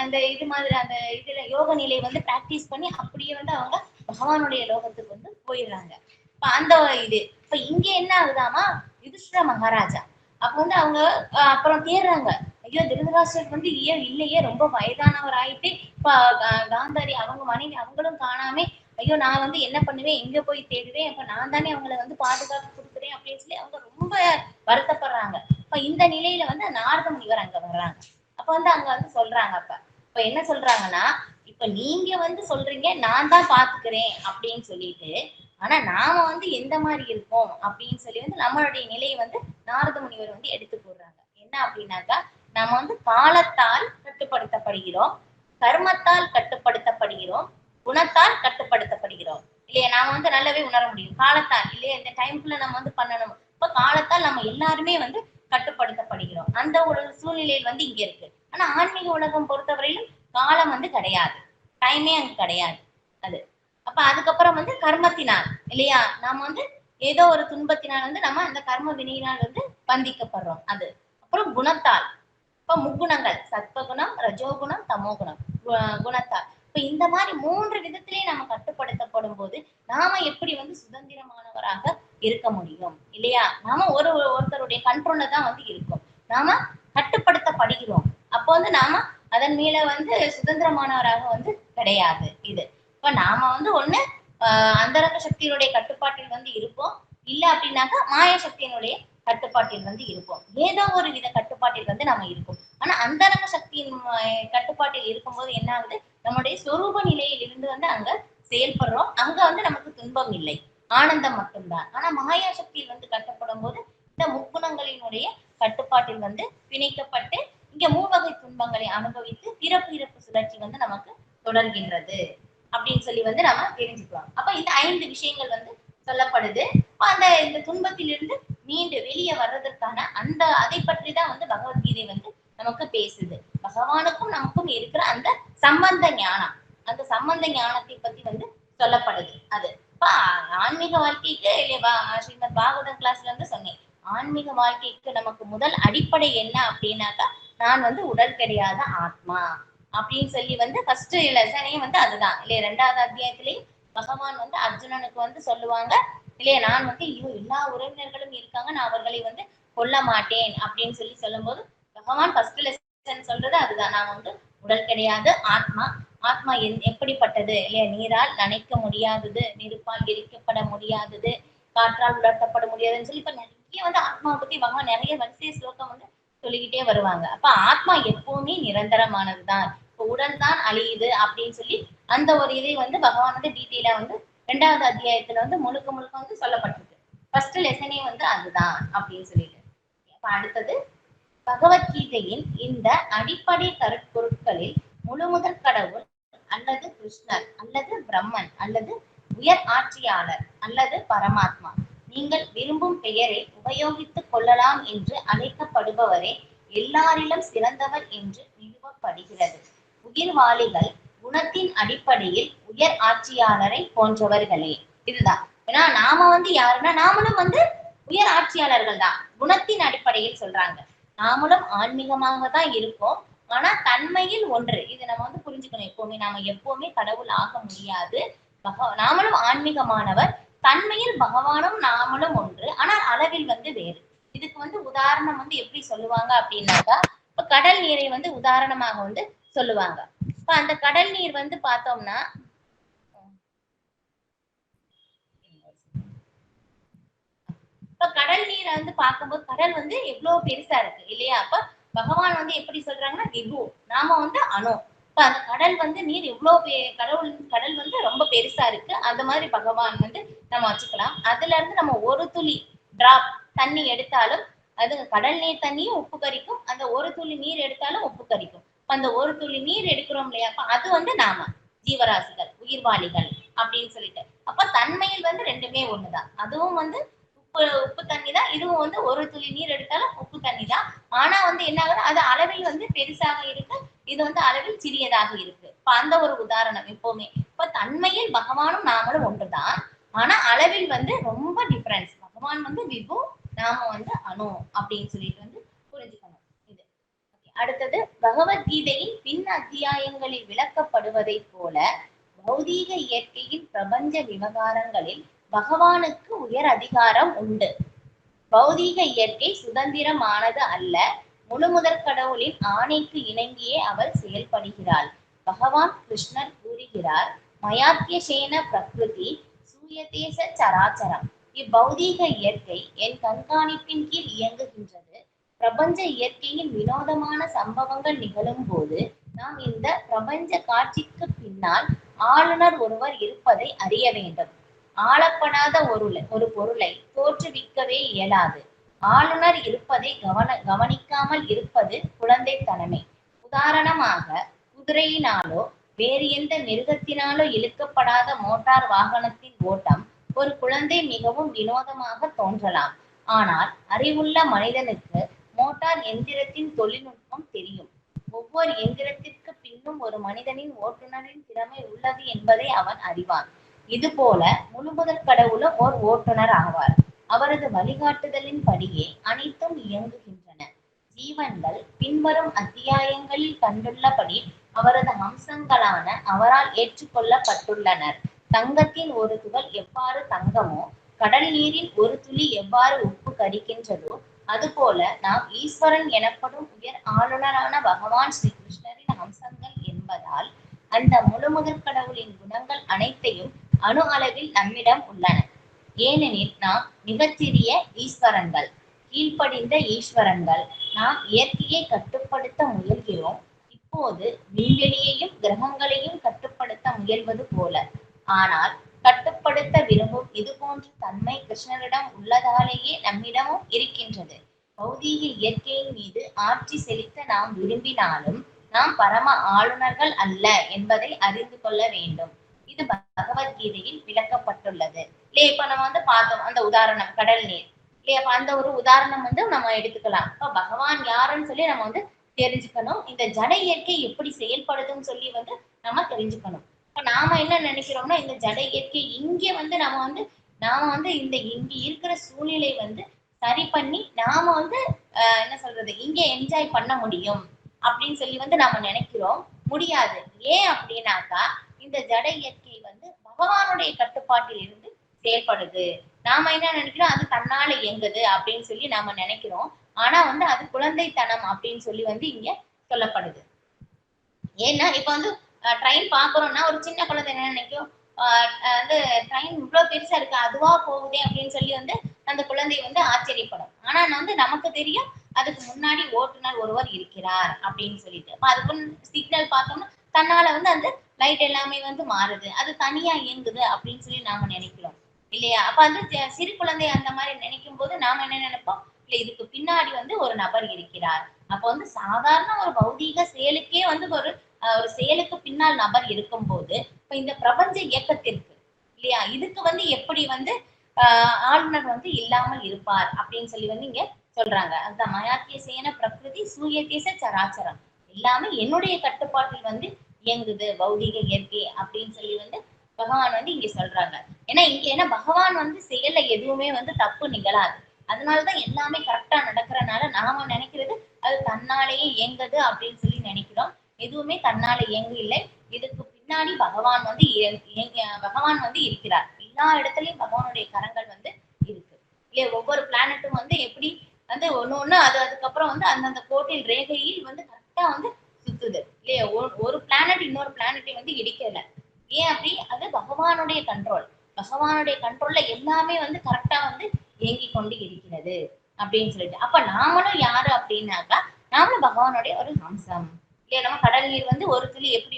அந்த இது மாதிரி அந்த இதுல யோக நிலை வந்து பிராக்டிஸ் பண்ணி அப்படியே வந்து அவங்க பகவானுடைய லோகத்துக்கு வந்து போயிடுறாங்க. இப்ப அந்த இது இப்ப இங்க என்ன ஆகுதாமா, யுதிஷ்டிர மகாராஜா அப்ப வந்து அவங்க அப்புறம் தேடுறாங்க, ஐயோ திருதராஷ்டிரர் வந்து இல்லையே ரொம்ப வயதானவர் ஆயிட்டு. இப்ப காந்தாரி அவங்க மனைவி அவங்களும் காணாம, ஐயோ நான் வந்து என்ன பண்ணுவேன், எங்க போய் தேடுவேன், அப்ப நான் தானே அவங்கள வந்து பாதுகாப்பு கொடுக்குறேன் அப்படின்னு சொல்லி அவங்க ரொம்ப வருத்தப்படுறாங்க. இப்ப இந்த நிலையில வந்து நாரத முனிவர் அங்க வர்றாங்க. அப்ப வந்து அங்க வந்து சொல்றாங்க, இப்ப என்ன சொல்றாங்கன்னா, இப்ப நீங்க வந்து சொல்றீங்க நான் தான் பாத்துக்கிறேன் அப்படின்னு சொல்லிட்டு, ஆனா நாம வந்து எந்த மாதிரி இருக்கோம் அப்படின்னு சொல்லி வந்து நம்மளுடைய நிலையை வந்து நாரத முனிவர் வந்து எடுத்து போடுறாங்க. என்ன அப்படின்னாக்கா, நம்ம வந்து காலத்தால் கட்டுப்படுத்தப்படுகிறோம், கர்மத்தால் கட்டுப்படுத்தப்படுகிறோம், குணத்தால் கட்டுப்படுத்தப்படுகிறோம் இல்லையா. நாம வந்து நல்லாவே உணர முடியும் காலத்தால் இல்லையா, இந்த டைம்குள்ள நம்ம வந்து பண்ணணும். இப்ப காலத்தால் நம்ம எல்லாருமே வந்து கட்டுப்படுத்தப்படுகிறோம். அந்த ஒரு சூழ்நிலையில் வந்து இங்க இருக்கு. ஆனா ஆன்மீக உலகம் பொறுத்தவரையிலும் காலம் வந்து கிடையாது, டைமே அங்க கிடையாது அது. அப்ப அதுக்கப்புறம் வந்து கர்மத்தினால் இல்லையா, நாம வந்து ஏதோ ஒரு துன்பத்தினால் வந்து நம்ம அந்த கர்ம வினையினால் வந்து பந்திக்கப்படுறோம். அது அப்புறம் குணத்தால், இப்ப முக்குணங்கள் சத்வகுணம், ரஜோகுணம், தமோகுணம், குணத்தால். இப்ப இந்த மாதிரி 3 விதத்திலேயே நம்ம கட்டுப்படுத்தப்படும் போது நாம எப்படி வந்து சுதந்திரமானவராக இருக்க முடியும் இல்லையா. நாம ஒருத்தருடைய கண்ட்ரோல்ல தான் வந்து இருக்கோம், நாம கட்டுப்படுத்தப்படுகிறோம். அப்போ வந்து நாம அதன் மேல வந்து சுதந்திரமானவராக வந்து கிடையாது. இது இப்ப நாம வந்து ஒண்ணு அந்தரங்க சக்தியினுடைய கட்டுப்பாட்டில் வந்து இருப்போம், இல்ல அப்படின்னாக்கா மாய சக்தியினுடைய கட்டுப்பாட்டில் வந்து இருப்போம். ஏதோ ஒரு வித கட்டுப்பாட்டில் வந்து நம்ம இருப்போம். ஆனா அந்தரங்க சக்தியின் கட்டுப்பாட்டில் இருக்கும்போது என்ன ஆகுது, நம்முடைய சொரூப நிலையில் இருந்து வந்து அங்க செயல்படுறோம். அங்க வந்து நமக்கு துன்பம் இல்லை, ஆனந்தம் மட்டும்தான். ஆனா மாயா சக்தியில் வந்து கட்டப்படும் போது இந்த முக்குணங்களினுடைய கட்டுப்பாட்டில் வந்து பிணைக்கப்பட்டு இங்க மூவகை துன்பங்களை அனுபவித்து பிறப்பு இறப்பு சுழற்சி வந்து நமக்கு தொடர்கின்றது அப்படின்னு சொல்லி வந்து நம்ம தெரிஞ்சுக்கலாம். அப்ப இந்த 5 விஷயங்கள் வந்து சொல்லப்படுது. அந்த இந்த துன்பத்திலிருந்து மீண்டு வெளியே வர்றதற்கான அந்த அதை பற்றி தான் வந்து பகவத்கீதை வந்து நமக்கு பேசுது. பகவானுக்கும் நமக்கும் இருக்கிற அந்த சம்பந்த ஞானம், அந்த சம்பந்த ஞானத்தை பத்தி வந்து சொல்லப்படுது. அது இப்ப ஆன்மீக வாழ்க்கைக்கு ஸ்ரீமத் பாகவதம் கிளாஸ்ல இருந்து சொன்னேன். ஆன்மீக வாழ்க்கைக்கு நமக்கு முதல் அடிப்படை என்ன அப்படின்னாக்கா, நான் வந்து உடல் கிடையாத ஆத்மா அப்படின்னு சொல்லி வந்து ஃபர்ஸ்ட் லெசனே வந்து அதுதான் இல்லையா. 2வது அத்தியாயத்திலேயே பகவான் வந்து அர்ஜுனனுக்கு வந்து சொல்லுவாங்க இல்லையா, நான் வந்து எல்லா உறவினர்களும் இருக்காங்க, நான் அவர்களை வந்து கொல்ல மாட்டேன் அப்படின்னு சொல்லி சொல்லும் போது பகவான் ஃபர்ஸ்ட் லெசன் சொல்றது அதுதான். நான் வந்து உடல் கிடையாது ஆத்மா. ஆத்மா எப்படிப்பட்டது இல்லையா, நீரால் நனைக்க முடியாதது, நெருப்பால் எரிக்கப்பட முடியாதது, காற்றால் உலர்த்தப்பட முடியாதுன்னு சொல்லி இப்ப நிறைய வந்து ஆத்மாவை பத்தி பகவான் நிறைய வரிசை ஸ்லோகம் வந்து சொல்லிக்கிட்டே வருவாங்க. அப்ப ஆத்மா எப்பவுமே நிரந்தரமானதுதான். இப்ப உடல் தான் அழியுது அப்படின்னு சொல்லி அந்த ஒரு இதை வந்து பகவான் வந்து டீட்டெயிலா வந்து 2வது அத்தியாயத்துல வந்து முழுக்க முழுக்க வந்து சொல்லப்பட்டிருக்கு. ஃபர்ஸ்ட் லெசனே வந்து அதுதான் அப்படின்னு சொல்லிட்டு. அப்ப அடுத்தது பகவத்கீதையின் இந்த அடிப்படை கருப்பொருட்களில் முழுமுதற் கடவுள் அல்லது கிருஷ்ணர் அல்லது பிரம்மன் அல்லது உயர் ஆட்சியாளர் அல்லது பரமாத்மா, நீங்கள் விரும்பும் பெயரை உபயோகித்துக் கொள்ளலாம் என்று அழைக்கப்படுபவரே எல்லாரிலும் சிறந்தவர் என்று நிறுவப்படுகிறது. உயிர்வாளிகள் குணத்தின் அடிப்படையில் உயர் ஆட்சியாளரை போன்றவர்களே. இதுதான். ஏன்னா நாம வந்து யாருன்னா நாமளும் வந்து உயர் ஆட்சியாளர்கள் தான். குணத்தின் அடிப்படையில் சொல்றாங்க. நாமளும் ஆன்மீகமாக தான் இருப்போம். ஆனா தன்மையில் ஒன்று. இது நம்ம வந்து புரிஞ்சுக்கணும். எப்பவுமே நாம எப்பவுமே கடவுள் ஆக முடியாது. நாமளும் ஆன்மீகமானவர், தன்மையில் பகவானும் நாமளும் ஒன்று, ஆனால் அளவில் வந்து வேறு. இதுக்கு வந்து உதாரணம் வந்து எப்படி சொல்லுவாங்க அப்படின்னாக்கா, இப்ப கடல் நீரை வந்து உதாரணமாக வந்து சொல்லுவாங்க. இப்ப அந்த கடல் நீர் வந்து பார்த்தோம்னா இப்ப கடல் நீரை வந்து பார்க்கும்போது கடல் வந்து எவ்வளவு பெருசா இருக்கு இல்லையா. அப்ப பகவான் வந்து எப்படி சொல்றாங்கன்னா விபு, நாம வந்து அணு. இப்ப அந்த கடல் வந்து நீர் எவ்வளவு கடல் வந்து ரொம்ப பெருசா இருக்கு. அந்த மாதிரி பகவான் வந்து நம்ம வச்சுக்கலாம். அதுல இருந்து நம்ம ஒரு துளி டிராப் தண்ணி எடுத்தாலும் அது கடல் நீர் தண்ணியும் உப்பு கரிக்கும், அந்த ஒரு துளி நீர் எடுத்தாலும் உப்பு கரிக்கும். அந்த ஒரு துளி நீர் எடுக்கிறோம் இல்லையா, அப்ப அது வந்து நாம ஜீவராசிகள் உயிர்வாளிகள் அப்படின்னு சொல்லிட்டு. அப்ப தன்மையில் வந்து ரெண்டுமே ஒண்ணுதான். அதுவும் வந்து உப்பு தண்ணி தான், இதுவும் வந்து ஒரு துளி நீர் எடுத்தாலும் உப்பு தண்ணி தான். ஆனா வந்து என்ன ஆகுது, அது அளவில் வந்து பெருசாக இருக்கு, இது வந்து அளவில் சிறியதாக இருக்கு. இப்ப அந்த ஒரு உதாரணம் எப்பவுமே. இப்ப தன்மையில் பகவானும் நாமளும் ஒன்றுதான், ஆனா அளவில் வந்து ரொம்ப டிஃபரன்ஸ். பகவான் வந்து விபு, நாம வந்து அணு அப்படின்னு சொல்லிட்டு வந்து புரிஞ்சுக்கணும். இது அடுத்தது பகவத்கீதையின் பின் அத்தியாயங்களில் விளக்கப்படுவதை போல பௌதீக இயற்கையின் பிரபஞ்ச விவகாரங்களில் பகவானுக்கு உயர் அதிகாரம் உண்டு. பௌதீக இயற்கை சுதந்திரமானது அல்ல. முழுமுதற் கடவுளின் ஆணைக்கு இணங்கியே அவள் செயல்படுகிறாள். பகவான் கிருஷ்ணர் கூறுகிறார், மயாத்தியசேன பிரகிருதி சூயதேச சராச்சரம். இப்பௌதீக இயற்கை என் கண்காணிப்பின் கீழ் இயங்குகின்றது. பிரபஞ்ச இயற்கையின் வினோதமான சம்பவங்கள் நிகழும் போது நாம் இந்த பிரபஞ்ச காட்சிக்கு பின்னால் ஆளுநர் ஒருவர் இருப்பதை அறிய வேண்டும். ஆளப்படாத ஒரு பொருளை தோற்றுவிக்கவே இயலாது. ஆளுநர் இருப்பதை கவனிக்காமல் இருப்பது குழந்தைத்தனமே. உதாரணமாக, குதிரையினாலோ வேறு எந்த மிருகத்தினாலோ இழுக்கப்படாத மோட்டார் வாகனத்தின் ஓட்டம் ஒரு குழந்தை மிகவும் வினோதமாக தோன்றலாம். ஆனால் அறிவுள்ள மனிதனுக்கு மோட்டார் எந்திரத்தின் தொழில்நுட்பம் தெரியும். ஒவ்வொரு எந்திரத்திற்கு பின்னும் ஒரு மனிதனின் ஓட்டுநரின் திறமை உள்ளது என்பதை அவன் அறிவான். இதுபோல முழுமுதற் கடவுளும் ஓர் ஓட்டுநர் ஆவார். அவரது வழிகாட்டுதலின் படியே அனைத்தும் இயங்குகின்றன. ஜீவன்கள் பின்வரும் அத்தியாயங்களில் கண்டுள்ளபடி அவரது அம்சங்களான அவரால் ஏற்றுக்கொள்ளப்பட்டுள்ளனர். தங்கத்தின் ஒரு துகள் எவ்வாறு தங்கமோ, கடல் நீரின் ஒரு துளி எவ்வாறு உப்பு கரிக்கின்றதோ, அதுபோல நாம் ஈஸ்வரன் எனப்படும் உயர் ஆளுநரான பகவான் ஸ்ரீ கிருஷ்ணரின் அம்சங்கள் என்பதால் அந்த முழுமுதற் கடவுளின் குணங்கள் அனைத்தையும் அணு அளவில் நம்மிடம் உள்ளன. ஏனெனில் நாம் மிகச்சிறிய ஈஸ்வரன்கள், கீழ்ப்படிந்த ஈஸ்வரன்கள். நாம் இயற்கையை கட்டுப்படுத்த முயல்கிறோம், இப்போது விண்வெளியையும் கிரகங்களையும் கட்டுப்படுத்த முயல்வது போல. ஆனால் கட்டுப்படுத்த விரும்பும் இது போன்ற தன்மை கிருஷ்ணரிடம் உள்ளதாலேயே நம்மிடமும் இருக்கின்றது. பௌதீக இயற்கையின் மீது ஆட்சி செலுத்த நாம் விரும்பினாலும் நாம் பரம ஆளுநர்கள் அல்ல என்பதை அறிந்து கொள்ள வேண்டும். இது பகவத்கீதையில் விளக்கப்பட்டுள்ளது. இல்லையா, இப்ப நம்ம பார்த்தோம் அந்த உதாரணம் கடல் நீர் இல்லையா, அந்த ஒரு உதாரணம் நம்ம எடுத்துக்கலாம். இப்ப பகவான் யாருன்னு சொல்லி நம்ம தெரிஞ்சுக்கணும். இந்த ஜட இயற்கை எப்படி செயல்படுதுன்னு சொல்லி நம்ம தெரிஞ்சுக்கணும். இப்ப நாம என்ன நினைக்கிறோம்னா, இந்த ஜட இயற்கை இங்க நாம இந்த இங்க இருக்கிற சூழ்நிலை சரி பண்ணி நாம என்ன சொல்றது, இங்க என்ஜாய் பண்ண முடியும் அப்படின்னு சொல்லி நாம நினைக்கிறோம். முடியாது. ஏன் அப்படின்னாக்கா, இந்த ஜட இயற்கை பகவானுடைய கட்டுப்பாட்டில் இருந்து செயல்படுது. நாம என்ன நினைக்கிறோம், அது தன்னால இயங்குது அப்படின்னு சொல்லி நாம நினைக்கிறோம். ஆனா அது குழந்தைத்தனம் அப்படின்னு சொல்லி இங்க சொல்லப்படுது. ஏன்னா இப்ப ட்ரெயின் பாக்குறோம்னா ஒரு சின்ன குழந்தை என்ன நினைக்கும், ட்ரெயின் இவ்வளவு பெருசா இருக்கு, அதுவா போகுதே அப்படின்னு சொல்லி அந்த குழந்தை ஆச்சரியப்படும். ஆனா நமக்கு தெரியும் அதுக்கு முன்னாடி ஓட்டுநர் ஒருவர் இருக்கிறார் அப்படின்னு சொல்லிட்டு. அப்ப அதுக்கு சிக்னல் பார்த்தோம்னா தன்னால அந்த லைட் எல்லாமே மாறுது, அது தனியா இயங்குது அப்படின்னு சொல்லி நாம நினைக்கிறோம் இல்லையா. அப்ப சிறு குழந்தை அந்த மாதிரி நினைக்கும் போது நாம என்ன நினைப்போம், இல்ல இதுக்கு பின்னாடி ஒரு நபர் இருக்கிறார். அப்ப சாதாரண ஒரு பௌதீக செயலுக்கே ஒரு செயலுக்கு பின்னால் நபர் இருக்கும் போது, இப்ப இந்த பிரபஞ்ச இயக்கத்திற்கு இல்லையா, இதுக்கு எப்படி ஆளுநர் இல்லாமல் இருப்பார் அப்படின்னு சொல்லி இங்க சொல்றாங்க. அந்த மயாத்திய சேன பிரகிருதி சூரியதேச சராச்சரம் எல்லாமே என்னுடைய கட்டுப்பாட்டில் இயங்குது பௌதிக இயற்கை அப்படின்னு சொல்லி பகவான் இங்க சொல்றாங்க. ஏன்னா பகவான் செயல்ல எதுவுமே தப்பு நிகழாது. அதனாலதான் எல்லாமே கரெக்டா நடக்கிறனால நாம நினைக்கிறது அது தன்னாலேயே இயங்குது அப்படின்னு சொல்லி நினைக்கிறோம். எதுவுமே தன்னால இயங்கு இல்லை. இதுக்கு பின்னாடி பகவான் பகவான் இருக்கிறார். எல்லா இடத்துலயும் பகவானுடைய கரங்கள் இருக்கு இல்லையா. ஒவ்வொரு பிளானட்டும் எப்படி ஒண்ணு அதுக்கப்புறம் அந்தந்த கோட்டில் ரேகையில் கரெக்டா சுத்துது இல்லையா. ஒரு பிளானட் இன்னொரு பிளானட்டை இடிக்கல. ஏன் அப்படி? அது பகவானுடைய கண்ட்ரோல். பகவானுடைய கண்ட்ரோல்ல எல்லாமே கரெக்டா இயங்கி கொண்டு இருக்கிறது அப்படின்னு சொல்லிட்டு. அப்ப நாமளும் யாரு அப்படின்னாக்கா, நாமளும் பகவானுடைய ஒரு அம்சம் இல்லையா. நம்ம கடல் நீர் ஒரு துளி எப்படி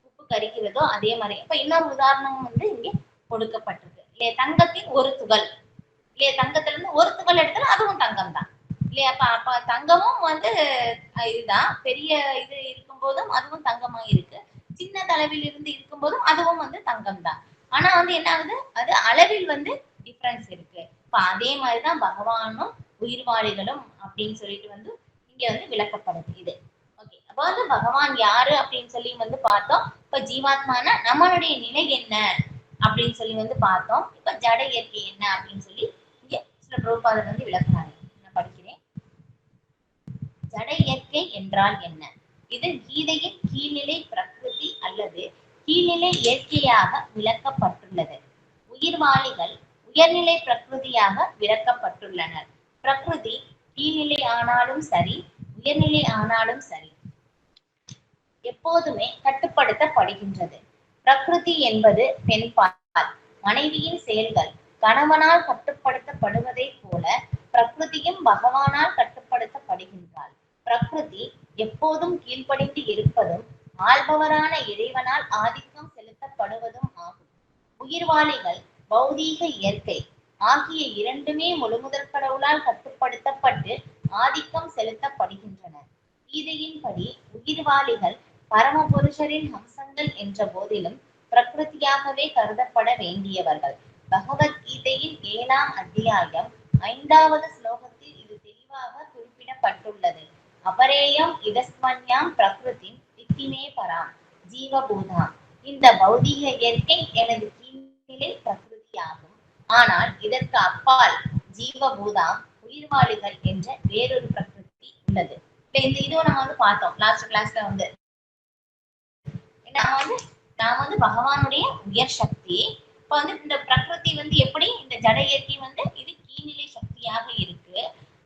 உப்பு கரிக்கிறதோ அதே மாதிரி. இப்ப இன்னொரு உதாரணம் இங்கே கொடுக்கப்பட்டிருக்கு இல்லையா. தங்கத்தின் ஒரு துகள் இல்லையா, தங்கத்துல இருந்து ஒரு துகள் எடுத்தாலும் அதுவும் தங்கம் தான் இல்லையா. அப்ப தங்கமும் இதுதான். பெரிய இது இருக்கும் போதும் அதுவும் தங்கமா இருக்கு, சின்ன அளவில் இருந்து இருக்கும் போதும் அதுவும் தங்கம் தான். ஆனா என்ன ஆகுது, அது அளவில் டிஃபரன்ஸ் இருக்கு. இப்ப அதே மாதிரிதான் பகவானும் உயிர்வாளிகளும் அப்படின்னு சொல்லிட்டு இங்க விளக்கப்படுது இது. ஓகே, அப்ப பகவான் யாரு அப்படின்னு சொல்லி பார்த்தோம். இப்ப ஜீவாத்மான நம்மளுடைய நிலை என்ன அப்படின்னு சொல்லி பார்த்தோம். இப்ப ஜட இயற்கை என்ன அப்படின்னு சொல்லி இங்க சில பிரபுபாதர் விளக்குறாங்க. நான் படிக்கிறேன். ஜட இயற்கை என்றால் என்ன? இது கீதையின் கீழ்நிலை பிரகிருதி அல்லது கீழ்நிலை இயற்கையாக விளக்கப்பட்டுள்ளது. உயிர்வாளிகள் உயர்நிலை பிரகிருதியாக விளக்கப்பட்டுள்ளனர். பிரகிருதி கீழ்நிலை ஆனாலும் சரி, உயர்நிலை ஆனாலும் சரி, எப்போதுமே கட்டுப்படுத்தப்படுகின்றது. பிரகிருதி என்பது பெண்பால். மனைவியின் செயல்கள் கணவனால் கட்டுப்படுத்தப்படுவதை போல பிரகிருதியும் பகவானால் கட்டுப்படுத்தப்படுகின்றாள். பிரகிருதி எப்போதும் கீழ்ப்படிந்து இருப்பதும் ஆள்பவரான இறைவனால் ஆதிக்கம் செலுத்தப்படுவதும் ஆகும். உயிர்வாளிகள் பௌதீக இயற்கை ஆகிய இரண்டுமே முழுமுதற் கடவுளால் கட்டுப்படுத்தப்பட்டு ஆதிக்கம் செலுத்தப்படுகின்றன. கீதையின்படி உயிர்வாளிகள் பரமபுருஷரின் அம்சங்கள் என்ற போதிலும் பிரகிருதியாகவே கருதப்பட வேண்டியவர்கள். பகவத்கீதையின் 7ஆம் அத்தியாயம் 5வது ஸ்லோகத்தில் இது தெளிவாக குறிப்பிடப்பட்டுள்ளது. அபரேயம் இதஸ்மன்யாம் பிரகிருதி தித்திமே பராம் ஜீவபூதாம். இந்த பௌதீக இயற்கை எனது கீழ்நிலை பிரகிருதியாகும். ஆனால் இதற்கு அப்பால் ஜீவபூதாம் உயிர்வாளிகள் என்ற வேறொரு பிரகிருதி உள்ளது. இதுவும் நம்ம பார்த்தோம் லாஸ்ட் கிளாஸ்ல நாம பகவானுடைய உயர் சக்தி. இப்ப இந்த பிரகிருதி எப்படி இந்த ஜட இயற்கை இது கீழ்நிலை சக்தியாக இருக்கு.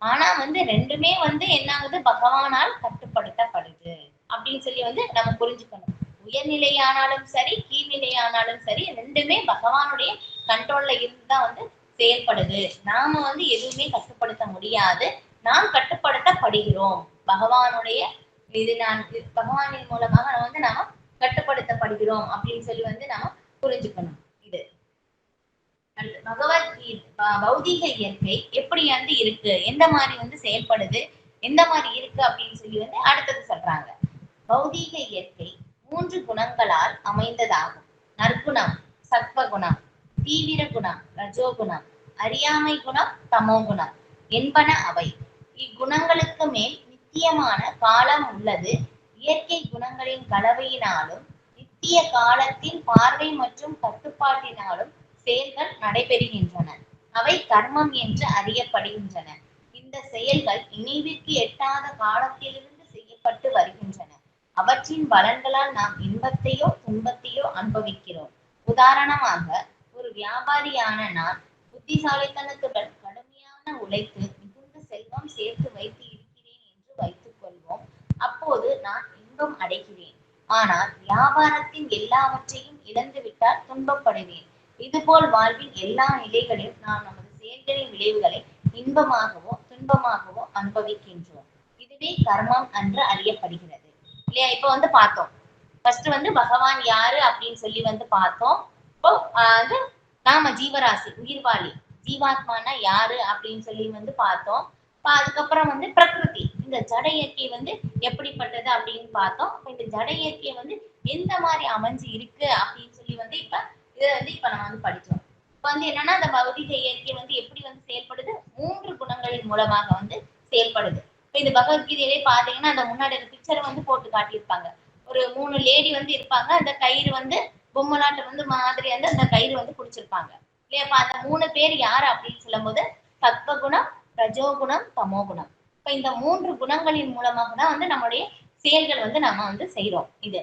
ஆனா வந்து ரெண்டுமே வந்து என்ன ஆகுது, பகவானால் கட்டுப்படுத்தப்படுது அப்படின்னு சொல்லி வந்து நம்ம புரிஞ்சுக்கணும். உயர்நிலையானாலும் சரி, கீழ்நிலையானாலும் சரி, ரெண்டுமே பகவானுடைய கண்ட்ரோல்ல இருந்துதான் வந்து செயல்படுது. நாம வந்து எதுவுமே கட்டுப்படுத்த முடியாது. நாம் கட்டுப்படுத்தப்படுகிறோம். பகவானுடைய பகவானின் மூலமாக வந்து நாம கட்டுப்படுத்தப்படுகிறோம் அப்படின்னு சொல்லி வந்து நாம புரிஞ்சுக்கணும். இது பகவத்கீதை பௌதீக இயற்கை எப்படி வந்து இருக்கு, எந்த மாதிரி வந்து செயல்படுது, எந்த மாதிரி இருக்கு அப்படின்னு சொல்லி வந்து அடுத்தது சொல்றாங்க. பௌதீக இயற்கை 3 குணங்களால் அமைந்ததாகும். நற்குணம், சத்வகுணம், தீவிர குணம், ரஜோகுணம், அறியாமை குணம், தமோகுணம் என்பன அவை. இக்குணங்களுக்கு மேல் நித்தியமான காலம் உள்ளது. இயற்கை குணங்களின் கலவையினாலும் நித்திய காலத்தின் பார்வை மற்றும் கட்டுப்பாட்டினாலும் செயல்கள் நடைபெறுகின்றன. அவை கர்மம் என்று அறியப்படுகின்றன. இந்த செயல்கள் நினைவிற்கு எட்டாத காலத்திலிருந்து செய்யப்பட்டு வருகின்றன. அவற்றின் பலன்களால் நாம் இன்பத்தையோ துன்பத்தையோ அனுபவிக்கிறோம். உதாரணமாக, ஒரு வியாபாரியான நான் புத்திசாலித்தனத்துடன் கடுமையான உழைத்து மிகுந்த செல்வம் சேர்த்து வைத்து இருக்கிறேன் என்று வைத்துக் கொள்வோம். அப்போது நான் இன்பம் அடைகிறேன். ஆனால் வியாபாரத்தின் எல்லாவற்றையும் இழந்துவிட்டால் துன்பப்படுவேன். இதுபோல் வாழ்வின் எல்லா நிலைகளிலும் நாம் நமது செயல்களின் விளைவுகளை இன்பமாகவோ துன்பமாகவோ அனுபவிக்கின்றோம். இதுவே கர்மம் என்று அறியப்படுகிறது. இல்லையா? இப்ப வந்து பார்த்தோம். ஃபர்ஸ்ட் வந்து பகவான் யாரு அப்படின்னு சொல்லி வந்து பார்த்தோம். இப்போ வந்து நாம ஜீவராசி, உயிர்வாளி, ஜீவாத்மானா யாரு அப்படின்னு சொல்லி வந்து பார்த்தோம். அதுக்கப்புறம் வந்து பிரகிருதி, இந்த ஜட இயற்கை வந்து எப்படிப்பட்டது அப்படின்னு பார்த்தோம். இந்த ஜட இயற்கை வந்து எந்த மாதிரி அமைஞ்சு இருக்கு அப்படின்னு சொல்லி வந்து இப்ப இதை வந்து இப்ப நம்ம வந்து படிச்சோம். இப்ப வந்து என்னன்னா, அந்த பௌதிக இயற்கை வந்து எப்படி வந்து செயல்படுது, 3 குணங்களின் மூலமாக வந்து செயல்படுது. இப்ப இந்த பகவத்கீதையிலே பாத்தீங்கன்னா, அந்த முன்னாடி பிக்சர் வந்து போட்டு காட்டியிருப்பாங்க. ஒரு 3 லேடி வந்து இருப்பாங்க. அந்த கயிறு வந்து பொம்மலாட்டு வந்து மாதிரி வந்து அந்த கயிறு வந்து பிடிச்சிருப்பாங்க. இல்லையா? அப்ப அந்த 3 பேர் யாரு அப்படின்னு சொல்லும் போது சத்வகுணம், ரஜோகுணம், தமோகுணம். இப்ப இந்த 3 குணங்களின் மூலமாக தான் வந்து நம்மளுடைய செயல்கள் வந்து நம்ம வந்து செய்யறோம். இது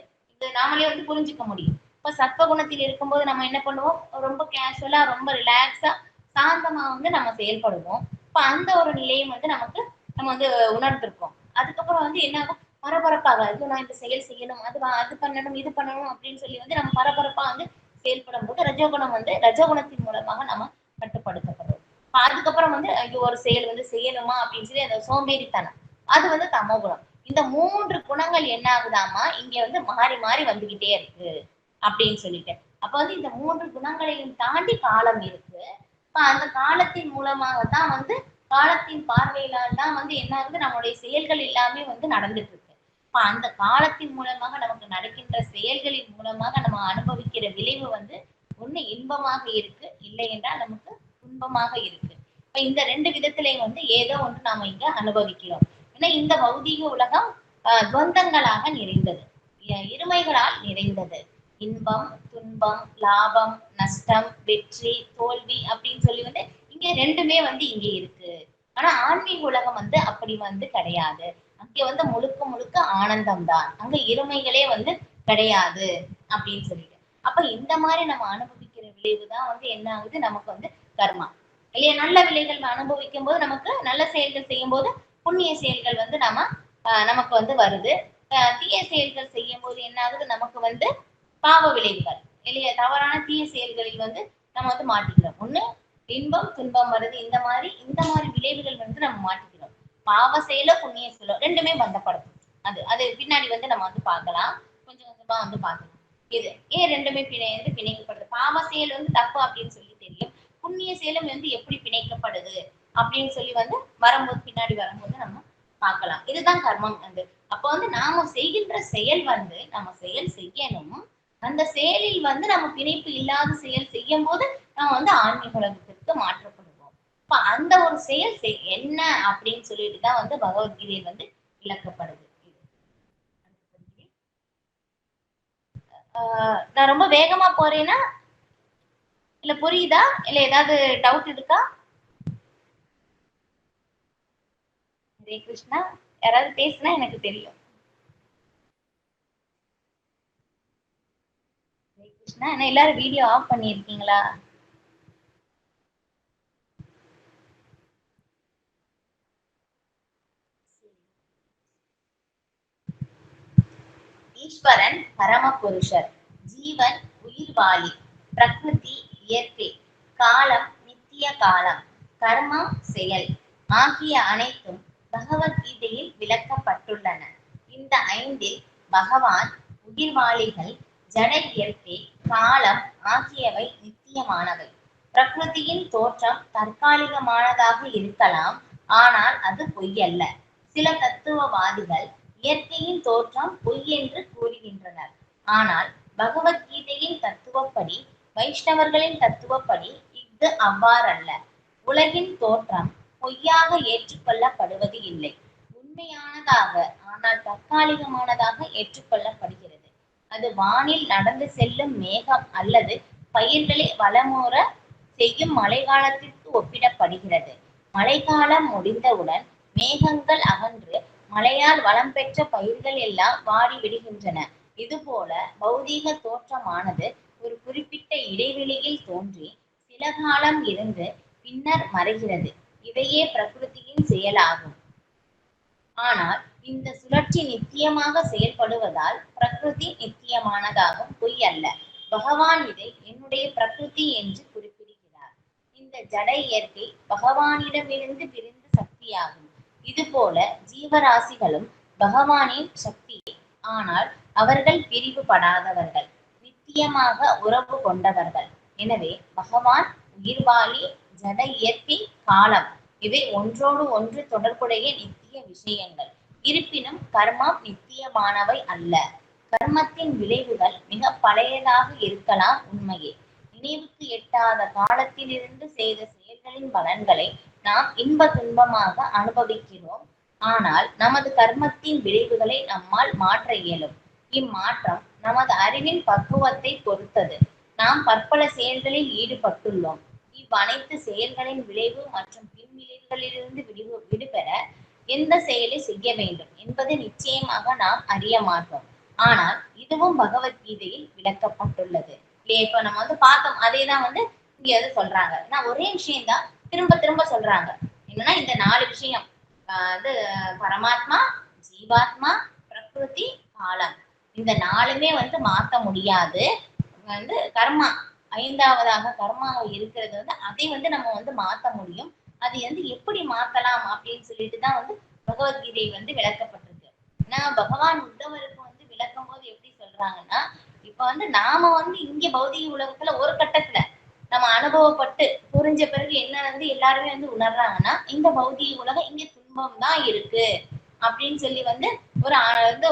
நாமளே வந்து புரிஞ்சுக்க முடியும். இப்ப சத்வகுணத்தில் இருக்கும்போது நம்ம என்ன பண்ணுவோம், ரொம்ப கேஷுவலா, ரொம்ப ரிலாக்ஸா, சாந்தமா வந்து நம்ம செயல்படுவோம். இப்ப அந்த ஒரு நிலையும் வந்து நமக்கு நம்ம வந்து உணர்ந்திருக்கோம். அதுக்கப்புறம் வந்து என்ன ஆகும், பரபரப்பாக ஐயோ நான் இந்த செயல் செய்யணும், அது பண்ணணும், இது பண்ணணும் அப்படின்னு சொல்லி வந்து நம்ம பரபரப்பா வந்து செயல்படும் போது ரஜோகுணம் வந்து ரஜோகுணத்தின் மூலமாக நம்ம கட்டுப்படுத்தப்படுறோம். அதுக்கப்புறம் வந்து ஐயோ ஒரு செயல் வந்து செய்யணுமா அப்படின்னு சொல்லி அந்த சோம்பேறித்தனம், அது வந்து தமோகுணம். இந்த 3 குணங்கள் என்ன ஆகுதாமா, இங்க வந்து மாறி மாறி வந்துகிட்டே இருக்கு அப்படின்னு சொல்லிட்டு. அப்ப வந்து இந்த 3 குணங்களையும் தாண்டி காலம் இருக்கு. இப்ப அந்த காலத்தின் மூலமாக தான் வந்து காலத்தின் பார்வையிலால் தான் வந்து என்ன ஆகுது, நம்மளுடைய செயல்கள் எல்லாமே வந்து நடந்துட்டு இருக்கு. இப்ப அந்த காலத்தின் மூலமாக நமக்கு நடக்கின்ற செயல்களின் மூலமாக நம்ம அனுபவிக்கிற விளைவு வந்து ஒண்ணு இன்பமாக இருக்கு, இல்லை என்றால் நமக்கு துன்பமாக இருக்கு. இப்ப இந்த 2 விதத்திலையும் வந்து ஏதோ ஒன்று நாம இங்க அனுபவிக்கிறோம். ஏன்னா இந்த பௌதீக உலகம் துவந்தங்களாக நிறைந்தது, இருமைகளால் நிறைந்தது. இன்பம், துன்பம், லாபம், நஷ்டம், வெற்றி, தோல்வி அப்படின்னு சொல்லி வந்து இங்க ரெண்டுமே வந்து இங்க இருக்கு. ஆனா ஆன்மீக உலகம் வந்து அப்படி வந்து கிடையாது. அங்க வந்து முழுக்க முழுக்க ஆனந்தம் தான். அங்க இருமைகளே வந்து கிடையாது அப்படின்னு சொல்லிட்டு. அப்ப இந்த மாதிரி நம்ம அனுபவிக்கிற விளைவுதான் வந்து என்ன ஆகுது, நமக்கு வந்து கர்மா. இல்லையா? நல்ல விளைவுகள் அனுபவிக்கும் போது நமக்கு நல்ல செயல்கள் செய்யும் போது புண்ணிய செயல்கள் வந்து நமக்கு வந்து வருது. தீய செயல்கள் செய்யும் போது என்ன ஆகுது, நமக்கு வந்து பாவ விளைவுகள், இல்லையா? தவறான தீய செயல்களில் வந்து நம்ம வந்து மாட்டிக்கிறோம். ஒண்ணு இன்பம் துன்பம் வருது, இந்த மாதிரி விளைவுகள் வந்து நம்ம மாட்டிக்கிறோம். பாவ செயலோ புண்ணிய செயலோ ரெண்டுமே பந்தப்படுத்தும். அது பின்னாடி வந்து நம்ம வந்து பார்க்கலாம், கொஞ்சம் கொஞ்சமா வந்து பார்க்கலாம். இது ஏன் ரெண்டுமே பிணைக்கப்படுது, பாவ செயல் வந்து தப்பு அப்படின்னு சொல்லி தெரியும், புண்ணிய செயலும் வந்து எப்படி பிணைக்கப்படுது அப்படின்னு சொல்லி வந்து வரும்போது, பின்னாடி வரும்போது நம்ம பார்க்கலாம். இதுதான் கர்மம் வந்து. அப்ப வந்து நாம செய்கின்ற செயல் வந்து நம்ம செயல் செய்யணும். அந்த செயலில் வந்து நம்ம பிணைப்பு இல்லாத செயல் செய்யும் போது நம்ம வந்து ஆன்மீக உலகத்திற்கு மாற்றப்படுவோம். இப்ப அந்த ஒரு செயல் என்ன அப்படின்னு சொல்லிட்டுதான் வந்து பகவத்கீதையில் வந்து விளக்கப்படுது. நான் ரொம்ப வேகமா போறேன்னா இல்ல புரியுதா, இல்ல ஏதாவது டவுட் இருக்கா? ஹரே கிருஷ்ணா. யாராவது பேசுனா எனக்கு தெரியும். ஹரே கிருஷ்ணா. என்ன எல்லாரும் வீடியோ ஆஃப் பண்ணிருக்கீங்களா? ஈஸ்வரன் பரமபுருஷர், ஜீவன் உயிர்வாளி, பிரகிருதி இயற்கை, காலம் நித்திய காலம், கர்மம் செயல் ஆகிய அனைத்தும் பகவத்கீதையில் விளக்கப்பட்டுள்ளன. இந்த ஐந்தில் பகவான், உயிர்வாளிகள், ஜட இயற்கை, காலம் ஆகியவை நித்தியமானவை. பிரகிருதியின் தோற்றம் தற்காலிகமானதாக இருக்கலாம், ஆனால் அது பொய்யல்ல. சில தத்துவவாதிகள் இயற்கையின் தோற்றம் பொய் என்று கூறுகின்றனர். ஆனால் பகவத்கீதையின் தத்துவப்படி, வைஷ்ணவர்களின் தத்துவப்படி இது அவ்வாறல்ல. உலகின் தோற்றம் பொய்யாக ஏற்றுக்கொள்ளப்படுவது இல்லை. உண்மையானதாக, ஆனால் தற்காலிகமானதாக ஏற்றுக்கொள்ளப்படுகிறது. அது வானில் நடந்து செல்லும் மேகம் அல்லது பயிர்களை வளமுற செய்யும் மழைக்காலத்திற்கு ஒப்பிடப்படுகிறது. மழைக்காலம் முடிந்தவுடன் மேகங்கள் அகன்று மழையால் வளம் பெற்ற பயிர்கள் எல்லாம் வாடி விடுகின்றன. இதுபோல பௌதீக தோற்றமானது ஒரு குறிப்பிட்ட இடைவெளியில் தோன்றி சில காலம் இருந்து பின்னர் மறைகிறது. இவையே பிரகிருதியின் செயலாகும். ஆனால் இந்த சுழற்சி நித்தியமாக செயல்படுவதால் பிரகிருதி நித்தியமானதாகும், பொய் அல்ல. பகவான் இதை என்னுடைய பிரகிருதி என்று குறிப்பிடுகிறார். இந்த ஜட இயற்கை பகவானிடமிருந்து பிரிந்த சக்தியாகும். இதுபோல ஜீவராசிகளும் பகவானின் சக்தியே. ஆனால் அவர்கள் பிரிவுபடாதவர்கள், நித்தியமாக உறவு கொண்டவர்கள். எனவே பகவான், உயிர்வாளி, ஜட இயற்கை, காலம் இவை ஒன்றோடு ஒன்று தொடர்புடைய நித்திய விஷயங்கள். இருப்பினும் கர்மம் நித்தியமானவை அல்ல. கர்மத்தின் விளைவுகள் மிக பழையதாக இருக்கலாம், உண்மையே. நினைவுக்கு எட்டாத காலத்திலிருந்து செய்த செயல்களின் பலன்களை நாம் இன்ப துன்பமாக அனுபவிக்கிறோம். ஆனால் நமது கர்மத்தின் விளைவுகளை நம்மால் மாற்ற இயலும். இம்மாற்றம் நமது அறிவின் பக்குவத்தை பொறுத்தது. நாம் பற்பல செயல்களில் ஈடுபட்டுள்ளோம். இவ்வனைத்து செயல்களின் விளைவு மற்றும் பின்விளைவுகளிலிருந்து விடுபெற எந்த செயலை செய்ய வேண்டும் என்பது நிச்சயமாக நாம் அறிய மாட்டோம். ஆனால் இதுவும் பகவத்கீதையில் விளக்கப்பட்டுள்ளது. இல்லையா? இப்ப நம்ம பார்த்தோம், அதே தான் இங்க சொல்றாங்க. ஏன்னா ஒரே விஷயம்தான் திரும்ப திரும்ப சொல்றாங்க. என்னன்னா இந்த 4 விஷயம், பரமாத்மா, ஜீவாத்மா, பிரகிருதி, காலம். இந்த 4மே மாத்த முடியாது. கர்மா 5வதாக கர்மாவை இருக்கிறது அதை நம்ம மாத்த முடியும். அது எப்படி மாத்தலாம் அப்படின்னு சொல்லிட்டு தான் பகவத்கீதை விளக்கப்பட்டிருக்கு. ஏன்னா பகவான் உத்தவருக்கு விளக்கும் போது எப்படி சொல்றாங்கன்னா, இப்ப நாம இங்க பௌதிக உலகத்துல ஒரு கட்டத்துல நம்ம அனுபவப்பட்டு புரிஞ்ச பிறகு என்ன எல்லாருமே உணர்றாங்கன்னா, இந்த பௌதிக உலகம் இங்க துன்பம் தான் இருக்கு அப்படின்னு சொல்லி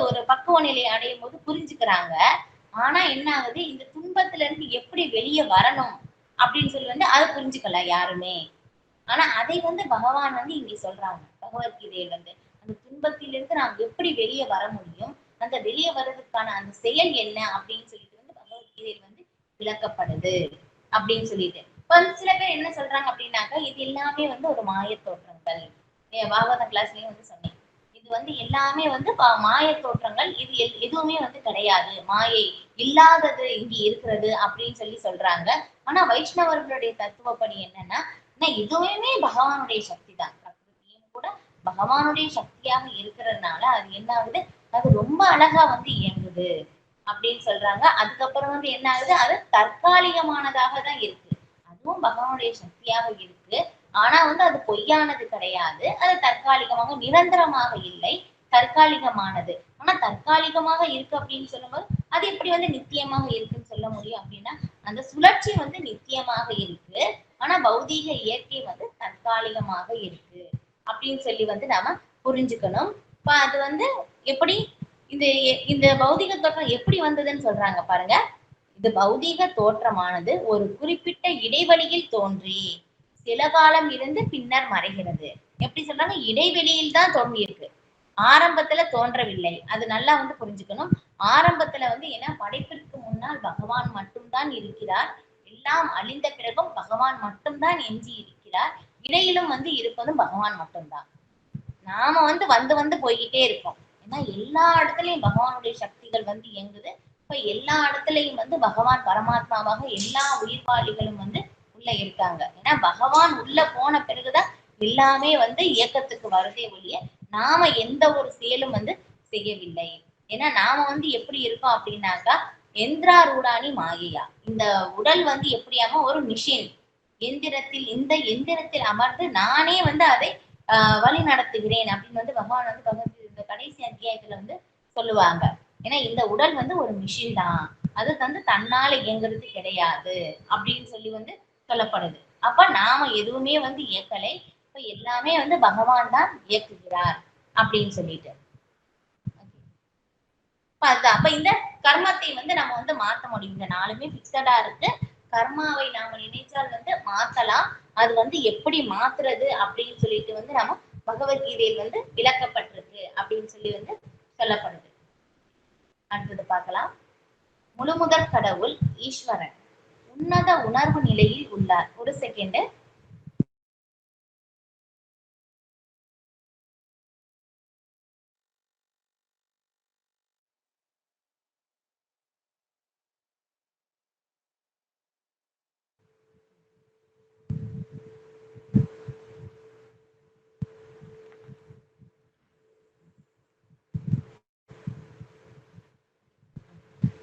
ஒரு பக்குவ நிலை அடையும் போது புரிஞ்சுக்கிறாங்க. ஆனா என்ன ஆகுது, இந்த துன்பத்துல இருந்து எப்படி வெளியே வரணும் அப்படின்னு சொல்லி அதை புரிஞ்சுக்கல யாருமே. ஆனா அதை பகவான் இங்க சொல்றாங்க. பகவத்கீதையில் அந்த துன்பத்திலிருந்து நாம் எப்படி வெளியே வர முடியும், அந்த வெளியே வர்றதுக்கான அந்த செயல் என்ன அப்படின்னு சொல்லிட்டு பகவத்கீதையில் விளக்கப்படுது அப்படின்னு சொல்லிட்டு. சில பேர் என்ன சொல்றாங்க அப்படின்னாக்கா, இது எல்லாமே ஒரு மாய தோற்றங்கள். பாகவத கிளாஸ்லயும் சொன்னேன், இது எல்லாமே மாய தோற்றங்கள், இது எதுவுமே கிடையாது, மாயை இல்லாதது இங்க இருக்கிறது அப்படின்னு சொல்றாங்க. ஆனா வைஷ்ணவர்களுடைய தத்துவப்படி என்னன்னா, இதுவுமே பகவானுடைய சக்தி தான். பிரகிருதியும் கூட பகவானுடைய சக்தியாக இருக்கிறதுனால அது என்ன ஆகுது, அது ரொம்ப அழகா இயங்குது அப்படின்னு சொல்றாங்க. அதுக்கப்புறம் என்ன ஆகுது, அது தற்காலிகமானதாக தான் இருக்கு. அதுவும் பகவானுடைய சக்தியாக இருக்கு. ஆனா அது பொய்யானது கிடையாது. அது தற்காலிகமாக, நிரந்தரமாக இல்லை, தற்காலிகமானது. ஆனா தற்காலிகமாக இருக்கு அப்படின்னு சொல்லும்போது அது எப்படி நித்தியமாக இருக்குன்னு சொல்ல முடியும் அப்படின்னா, அந்த சுழற்சி நித்தியமாக இருக்கு. ஆனா பௌதீக இயற்கை தற்காலிகமாக இருக்கு அப்படின்னு சொல்லி நாம புரிஞ்சுக்கணும். இப்ப அது எப்படி இந்த இந்த பௌதிக தோற்றம் எப்படி வந்ததுன்னு சொல்றாங்க பாருங்க. இது பௌதீக தோற்றமானது ஒரு குறிப்பிட்ட இடைவெளியில் தோன்றி சில காலம் இருந்து பின்னர் மறைகிறது. எப்படி சொல்றாங்க, இடைவெளியில் தான் தோன்றி இருக்கு, ஆரம்பத்துல தோன்றவில்லை. அது நல்லா புரிஞ்சுக்கணும். ஆரம்பத்துல ஏன்னா படைப்பிற்கு முன்னால் பகவான் மட்டும்தான் இருக்கிறார். எல்லாம் அழிந்த பிறகும் பகவான் மட்டும்தான் எஞ்சி இருக்கிறார். இடையிலும் இருப்பதும் பகவான் மட்டும்தான். நாம வந்து போய்கிட்டே இருக்கோம். ஏன்னா எல்லா இடத்துலயும் பகவானுடைய சக்திகள் இயங்குது. இப்ப எல்லா இடத்துலயும் பகவான் பரமாத்மாவாக எல்லா உயிர்வாளிகளும் உள்ள இருக்காங்க. ஏன்னா பகவான் உள்ள போன பிறகுதான் எல்லாமே இயக்கத்துக்கு வருதே ஒழிய நாம எந்த ஒரு செயலும் செய்யவில்லை. ஏன்னா நாம வந்து எப்படி இருக்கோம் அப்படின்னாக்கா எந்திராரூடானி மாயையா, இந்த உடல் வந்து எப்படியாம ஒரு மிஷின், இந்த எந்திரத்தில் அமர்ந்து நானே வந்து அதை வழி நடத்துகிறேன் அப்படின்னு வந்து பகவான் வந்து இந்த கடைசி அத்தியாயத்துல வந்து சொல்லுவாங்க. ஏன்னா இந்த உடல் வந்து ஒரு மிஷின் தான், அது வந்து தன்னால இயங்குறது கிடையாது அப்படின்னு சொல்லி வந்து சொல்லப்படுது. அப்ப நாம எதுவுமே வந்து இயக்கலை, இப்ப எல்லாமே வந்து பகவான் தான் இயக்குகிறார் அப்படின்னு சொல்லிட்டு. அதுதான். அப்ப இந்த கர்மத்தை வந்து நம்ம வந்து மாத்த முடியும். இந்த நாளுமே பிக்சடா இருக்கு. கர்மாவை நாம நினைச்சால் வந்து மாத்தலாம். அது வந்து எப்படி மாத்துறது அப்படின்னு சொல்லிட்டு வந்து நம்ம பகவத்கீதையில் வந்து விளக்கப்பட்டிருக்கு அப்படின்னு சொல்லி வந்து சொல்லப்படுது. அடுத்தது பார்க்கலாம். முழுமுதற் கடவுள் ஈஸ்வரன் உன்னத உணர்வு நிலையில் உள்ளார். ஒரு செகண்ட்.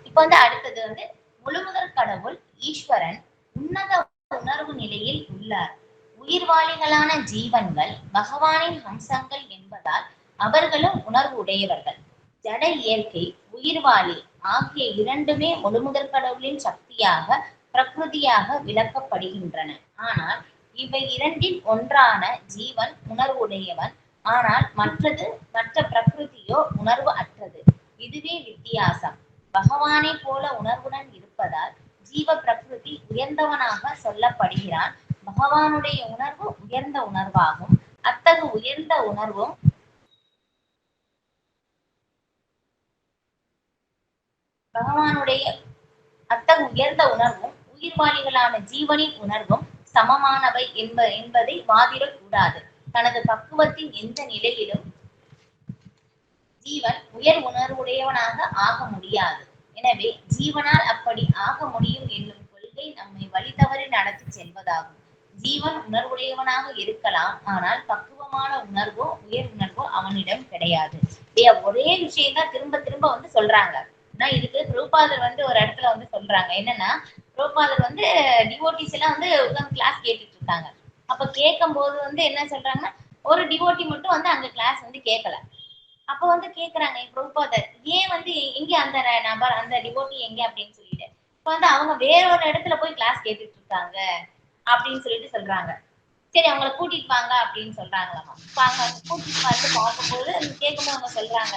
இப்ப வந்து அடுத்தது வந்து முழுமுதற் கடவுள் ஈஸ்வரன் உன்னத உணர்வு நிலையில் உள்ளார். உயிர்வாளிகளான ஜீவன்கள் பகவானின் அம்சங்கள் என்பதால் அவர்களும் உணர்வு உடையவர்கள். ஜட இயற்கை, உயிர்வாளி ஆகிய இரண்டுமே முழுமுதற் கடவுளின் சக்தியாக பிரகிருதியாக விளக்கப்படுகின்றன. ஆனால் இவை இரண்டில் ஒன்றான ஜீவன் உணர்வுடையவன், ஆனால் மற்ற பிரகிருதியோ உணர்வு அற்றது. இதுவே வித்தியாசம். பகவானை போல உணர்வுடன் இருப்பதால் ஜீவ பிரகிருதி உயர்ந்தவனாக சொல்லப்படுகிறான். பகவானுடைய உணர்வு உயர்ந்த உணர்வாகும். அத்தகு உயர்ந்த உணர்வும் பகவானுடைய உயர்ந்த உணர்வும் உயிர்வாளிகளான ஜீவனின் உணர்வும் சமமானவை என்பதை வாதிடக் கூடாது. தனது பக்குவத்தின் எந்த நிலையிலும் ஜீவன் உயர் உணர்வுடையவனாக ஆக முடியாது. எனவே ஜீவனால் அப்படி ஆக முடியும் என்னும் கொள்கை நம்மை வழி தவறி நடத்தி செல்வதாகும். ஜீவன் உணர்வுடையவனாக இருக்கலாம், ஆனால் பக்குவமான உணர்வோ உயர் உணர்வோ அவனிடம் கிடையாது. ஒரே விஷயம் தான் திரும்ப திரும்ப வந்து சொல்றாங்க. ஆனா இதுக்கு பிரபுபாதர் வந்து ஒரு இடத்துல வந்து சொல்றாங்க என்னன்னா, பிரபுபாதர் வந்து டிவோட்டிஸ் எல்லாம் வந்து கிளாஸ் கேட்டுட்டு இருக்காங்க. அப்ப கேட்கும் போது வந்து என்ன சொல்றாங்கன்னா, ஒரு டிவோட்டி மட்டும் வந்து அங்க கிளாஸ் வந்து கேட்கல. அப்ப வந்து கேக்குறாங்க பிரபுபாதர், ஏன் வந்து எங்க அந்த நபர் அந்த டிவோட்டி எங்க அப்படின்னு சொல்லிட்டு. இப்ப வந்து அவங்க வேற ஒரு இடத்துல போய் கிளாஸ் கேட்டுட்டு இருக்காங்க அப்படின்னு சொல்லிட்டு சொல்றாங்க. சரி அவங்கள கூட்டிட்டு வாங்க அப்படின்னு சொல்றாங்களாமா. இப்ப அவங்க கூட்டிட்டு வந்து பார்க்கும்போது கேட்கும்போது அவங்க சொல்றாங்க,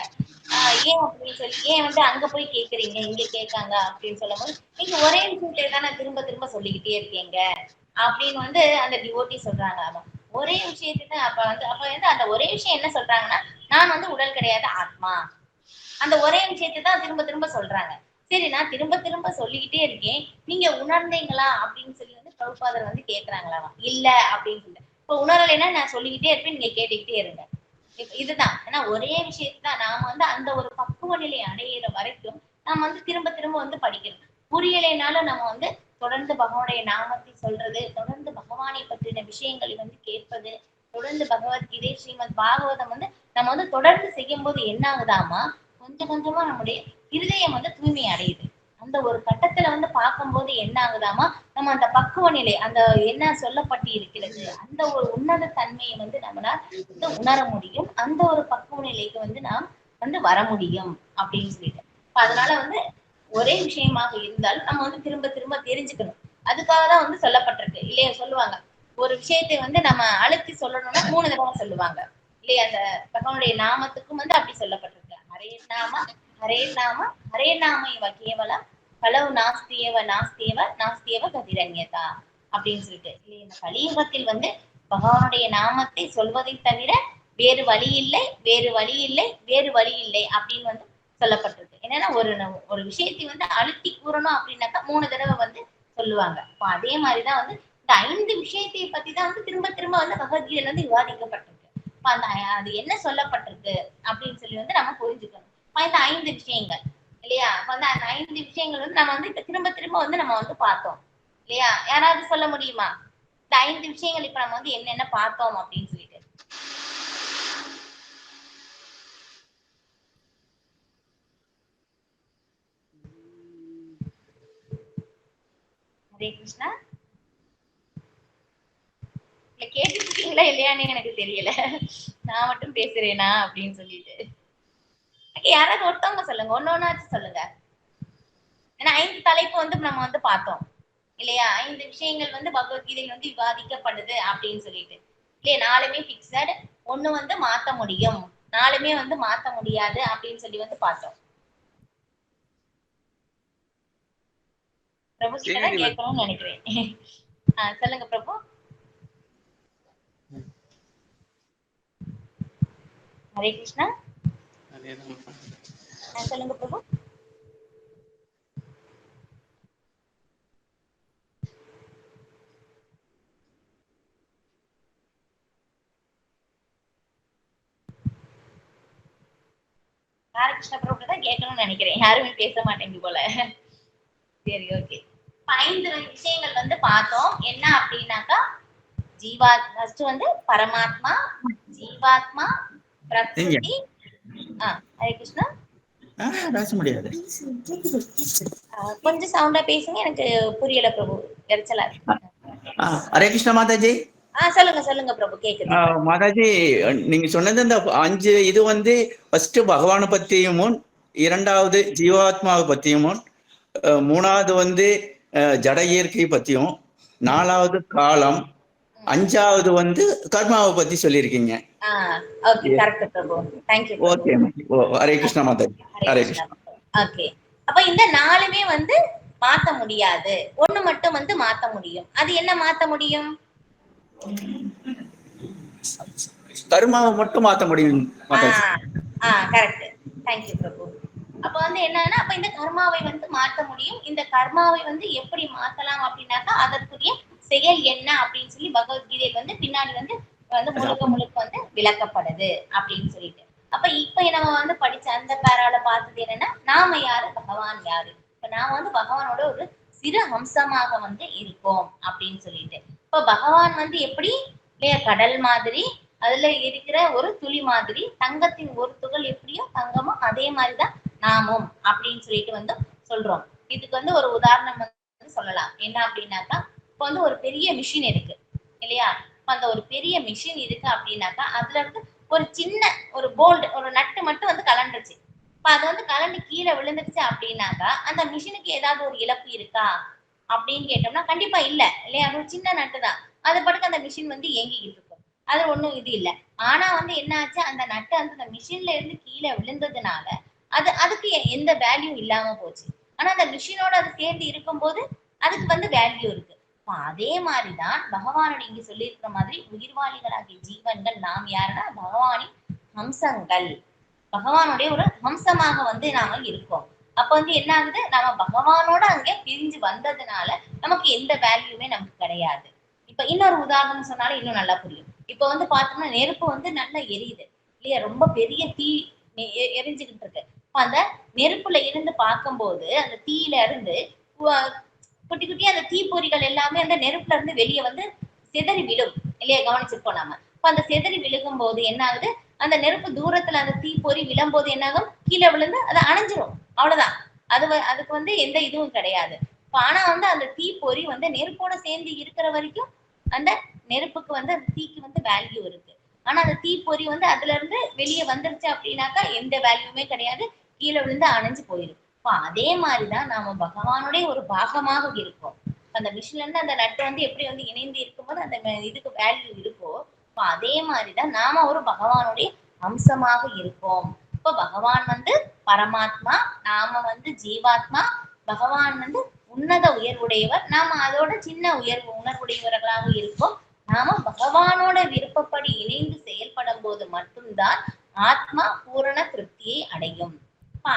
ஏன் அப்படின்னு சொல்லி, ஏன் வந்து அங்க போய் கேக்குறீங்க இங்க கேட்காங்க அப்படின்னு சொல்லும் போது, நீங்க ஒரே விஷயத்தை தானே திரும்ப திரும்ப சொல்லிக்கிட்டே இருக்கீங்க அப்படின்னு வந்து அந்த டிவோட்டி சொல்றாங்களாமா. ஒரே விஷயத்தை தான் அப்ப வந்து அந்த ஒரே விஷயம் என்ன சொல்றாங்கன்னா, நான் வந்து உடல் கிடையாது ஆத்மா. அந்த ஒரே விஷயத்தை தான் திரும்ப திரும்ப சொல்றாங்க. சரி நான் திரும்ப திரும்ப சொல்லிக்கிட்டே இருக்கேன், நீங்க உணர்ந்தீங்களா அப்படின்னு சொல்லி வந்து பிரபுபாதர் வந்து கேக்குறாங்களாமா. இல்ல அப்படின்னு சொல்லி. இப்ப உணரலைன்னா நான் சொல்லிக்கிட்டே இருப்பேன், நீங்க கேட்டுக்கிட்டே இருங்க. இதுதான். ஏன்னா ஒரே விஷயத்தை தான் நாம வந்து அந்த ஒரு பக்குவ நிலை அடையிற வரைக்கும் நாம வந்து திரும்ப திரும்ப வந்து படிக்கணும். புரியலைனாலும் நம்ம வந்து தொடர்ந்து பகவானுடைய நாமத்தை சொல்றது, தொடர்ந்து பகவானை பற்றின விஷயங்களை வந்து கேட்பது, தொடர்ந்து பகவத்கீதை, ஸ்ரீமத் பாகவதம் வந்து நம்ம வந்து தொடர்ந்து செய்யும் போது என்ன ஆகுதாமா, கொஞ்சம் கொஞ்சமா நம்முடைய இருதயம் வந்து தூய்மை அடையுது. அந்த ஒரு கட்டத்துல வந்து பார்க்கும்போது என்ன ஆகுதாமா, நம்ம அந்த பக்குவ நிலை, அந்த என்ன சொல்லப்பட்டு இருக்கிறது, அந்த ஒரு உன்னத தன்மையை வந்து நம்மளால வந்து உணர முடியும். அந்த ஒரு பக்குவ நிலைக்கு வந்து நாம் வந்து வர முடியும் அப்படின்னு சொல்லிட்டு. அதனால வந்து ஒரே விஷயமாக இருந்தாலும் நம்ம வந்து திரும்ப திரும்ப தெரிஞ்சுக்கணும். அதுக்காக தான் வந்து சொல்லப்பட்டிருக்கு இல்லையா. சொல்லுவாங்க, ஒரு விஷயத்தை வந்து நம்ம அழுத்தி சொல்லணும்னா 3 தடவை சொல்லுவாங்க இல்லையா. அந்த பகவானுடைய நாமத்துக்கும் வந்து அப்படி சொல்லப்பட்டிருக்கு. ஹரே நாம ஹரே நாம ஹரே நாம இவ கேவலம் கலவு நாஸ்தியவ கதிரண்யதா அப்படின்னு சொல்லிட்டு இல்லையா. இந்த கலியுகத்தில் வந்து பகவானுடைய நாமத்தை சொல்வதை தவிர வேறு வழி இல்லை, வேறு வழி இல்லை, வேறு வழி இல்லை அப்படின்னு வந்து சொல்லப்பட்டிருக்கு. என்னன்னா ஒரு விஷயத்தை வந்து அழுத்தி கூறணும் அப்படின்னாக்கா 3 தடவை வந்து சொல்லுவாங்க. இப்போ அதே மாதிரிதான் வந்து இந்த 5 விஷயத்தை பத்தி தான் வந்து திரும்ப திரும்ப வந்து பகவத்கீதையில வந்து விவாதிக்கப்பட்டிருக்கு. இப்ப அந்த அது என்ன சொல்லப்பட்டிருக்கு அப்படின்னு சொல்லி வந்து நம்ம புரிஞ்சுக்கணும். இந்த 5 விஷயங்கள் இல்லையா. அப்ப வந்து அந்த 5 விஷயங்கள் வந்து நம்ம வந்து இப்ப திரும்ப திரும்ப வந்து நம்ம வந்து பார்த்தோம் இல்லையா. யாராவது சொல்ல முடியுமா இந்த 5 விஷயங்கள் இப்ப நம்ம வந்து என்னென்ன பார்த்தோம் அப்படின்னு சொல்லிட்டு. ஹரே கிருஷ்ணா. இல்ல கேட்டுட்டு இருக்கீங்களா இல்லையான்னு எனக்கு தெரியல. நான் மட்டும் பேசுறேனா அப்படின்னு சொல்லிட்டு. யாராவது ஒருத்தவங்க சொல்லுங்க, ஒன்னொன்னாச்சும் சொல்லுங்க. ஏன்னா 5 தலைப்பு வந்து நம்ம வந்து பார்த்தோம் இல்லையா? 5 விஷயங்கள் வந்து பகவத்கீதையில் வந்து விவாதிக்கப்படுது அப்படின்னு சொல்லிட்டு இல்லையா? 4மே பிக்சட், 1 வந்து மாத்த முடியும், 4மே வந்து மாத்த முடியாது அப்படின்னு சொல்லி வந்து பார்த்தோம். பிரபு கிட்டதான் கேட்கணும்னு நினைக்கிறேன். சொல்லுங்க பிரபு. ஹரே கிருஷ்ணா. சொல்லுங்க பிரபு. ராமகிருஷ்ண பிரபு தான் கேட்கணும்னு நினைக்கிறேன், யாருமே பேச மாட்டேங்குது போல. சரி, ஓகே. 5 விஷயங்கள் வந்து பார்த்தோம். என்ன அப்படின்னாக்கா, ஃபர்ஸ்ட் வந்து பரமாத்மா, ஜீவாத்மா, பிரகிருதி. ஹரே கிருஷ்ணா. பேச முடியாது. கொஞ்சம் சவுண்டா பேசுங்க, எனக்கு புரியல பிரபு, எரிச்சலா இருக்கு. ஹரே கிருஷ்ணா மாதாஜி. சொல்லுங்க சொல்லுங்க பிரபு, கேக்குது. மாதாஜி, நீங்க சொன்னது இந்த 5 இது வந்து ஃபர்ஸ்ட் பகவானை பத்தியும், 2வது ஜீவாத்மாவை பத்தியும், 3வது வந்து ஜட இயற்கை பத்தியும், 4வது காலம், 5வது வந்து கர்மாவை பத்தி சொல்லியிருக்கீங்க. Okay, correct Prabhu. Thank you Prabhu. Okay, Hare Krishna Mataji. Hare Krishna. Okay. அப்ப இந்த 4மே வந்து மாத்த முடியாது, 1 மட்டும் வந்து மாத்த முடியும். அது என்ன மாத்த முடியும்? கர்மாவை மட்டும் மாத்த முடியும் மாதாஜி. கரெக்ட். தேங்க் யூ பிரபு. அப்ப வந்து என்னன்னா, அப்ப இந்த கர்மாவை வந்து மாத்த முடியும். இந்த கர்மாவை வந்து எப்படி மாத்தலாம் அப்படின்னாக்கா, அதற்குரிய செயல் என்ன அப்படின்னு சொல்லி பகவத்கீதை வந்து பின்னாடி வந்து முழுக்க முழுக்க வந்து விளக்கப்படுது அப்படின்னு சொல்லிட்டு. அப்ப இப்ப நம்ம வந்து படிச்ச அந்த பேரால பார்த்தது என்னன்னா, நாம யாரு, பகவான் யாரு. இப்ப நாம வந்து பகவானோட ஒரு சிறு அம்சமாக வந்து இருக்கோம் அப்படின்னு சொல்லிட்டு. இப்ப பகவான் வந்து எப்படி இல்லையா, கடல் மாதிரி, அதுல இருக்கிற ஒரு துளி மாதிரி, தங்கத்தின் ஒரு துகள் எப்படியோ தங்கமோ அதே மாதிரிதான் நாமும் அப்படின்னு சொல்லிட்டு வந்து சொல்றோம். இதுக்கு வந்து ஒரு உதாரணம் வந்து சொல்லலாம். என்ன அப்படின்னாக்கா, இப்ப வந்து ஒரு பெரிய மிஷின் இருக்கு இல்லையா? அந்த ஒரு பெரிய மிஷின் இருக்கு அப்படின்னாக்கா, அதுல இருந்து ஒரு சின்ன ஒரு போல்ட், ஒரு நட்டு மட்டும் வந்து கலண்டுருச்சு. இப்ப அது வந்து கலண்டு கீழே விழுந்துருச்சு அப்படின்னாக்கா, அந்த மிஷினுக்கு ஏதாவது ஒரு இழப்பு இருக்கா அப்படின்னு கேட்டோம்னா கண்டிப்பா இல்ல இல்லையா? அது ஒரு சின்ன நட்டு தான், அது படுக்க அந்த மிஷின் வந்து இயங்கிக்கிட்டு இருக்கும். அது ஒண்ணும் இது இல்ல. ஆனா வந்து என்ன ஆச்சு, அந்த நட்டு அந்த மிஷின்ல இருந்து கீழே விழுந்ததுனால அதுக்கு எந்த வேல்யூ இல்லாம போச்சு. ஆனா அந்த மிஷினோட அது சேர்ந்து இருக்கும்போது அதுக்கு வந்து வேல்யூ இருக்கு. அதே மாதிரிதான் பகவானோட இங்க சொல்லி இருக்கிற மாதிரி உயிர்வாளிகளாகிய ஜீவன்கள் நாம் யாருன்னா பகவானின் ஹம்சங்கள், பகவானுடைய ஒரு ஹம்சமாக வந்து நாம இருக்கோம். அப்ப வந்து என்ன ஆகுது, நம்ம பகவானோட அங்க பிரிஞ்சு வந்ததுனால நமக்கு எந்த வேல்யூமே நமக்கு கிடையாது. இப்ப இன்னொரு உதாரணம் சொன்னாலும் இன்னும் நல்லா புரியும். இப்ப வந்து பார்த்தோம்னா நெருப்பு வந்து நல்லா எரியுது இல்லையா? ரொம்ப பெரிய தீ எரிஞ்சுக்கிட்டு இருக்கு. அந்த நெருப்புல இருந்து பார்க்கும்போது அந்த தீயில இருந்து குட்டி குட்டியா அந்த தீப்பொறிகள் எல்லாமே அந்த நெருப்புல இருந்து வெளியே வந்து சிதறி விழும் இல்லையா? கவனிச்சிருப்போம் நம்ம. இப்ப அந்த சிதறி விழுகும் போது என்ன ஆகுது, அந்த நெருப்பு தூரத்துல அந்த தீப்பொறி விழும்போது என்ன ஆகும், கீழே விழுந்து அது அணைஞ்சிரும். அவ்வளவுதான். அதுக்கு வந்து எந்த இதுவும் கிடையாது. ஆனா வந்து அந்த தீப்பொறி வந்து நெருப்போட சேர்ந்து இருக்கிற வரைக்கும் அந்த நெருப்புக்கு வந்து அந்த தீக்கு வந்து வேல்யூ இருக்கு. ஆனா அந்த தீப்பொறி வந்து அதுல இருந்து வெளியே வந்துருச்சு அப்படின்னாக்கா எந்த வேல்யூமே கிடையாது, கீழே விழுந்து அணைஞ்சு போயிடும். அதே மாதிரிதான் நாம பகவானுடைய ஒரு பாகமாக இருக்கோம். அந்த மிஷின்ல இருந்து அந்த நட்டு வந்து எப்படி வந்து இணைந்து இருக்கும்போது அந்த இதுக்கு வேல்யூ இருக்கோ, அதே மாதிரிதான் நாம ஒரு பகவானுடைய அம்சமாக இருக்கோம். இப்ப பகவான் வந்து பரமாத்மா, நாம வந்து ஜீவாத்மா. பகவான் வந்து உன்னத உயர்வுடையவர், நாம அதோட சின்ன உணர்வுடையவர்களாக இருக்கோம். நாம பகவானோட விருப்பப்படி இணைந்து செயல்படும் போது மட்டும்தான் ஆத்மா பூரண திருப்தியை அடையும்.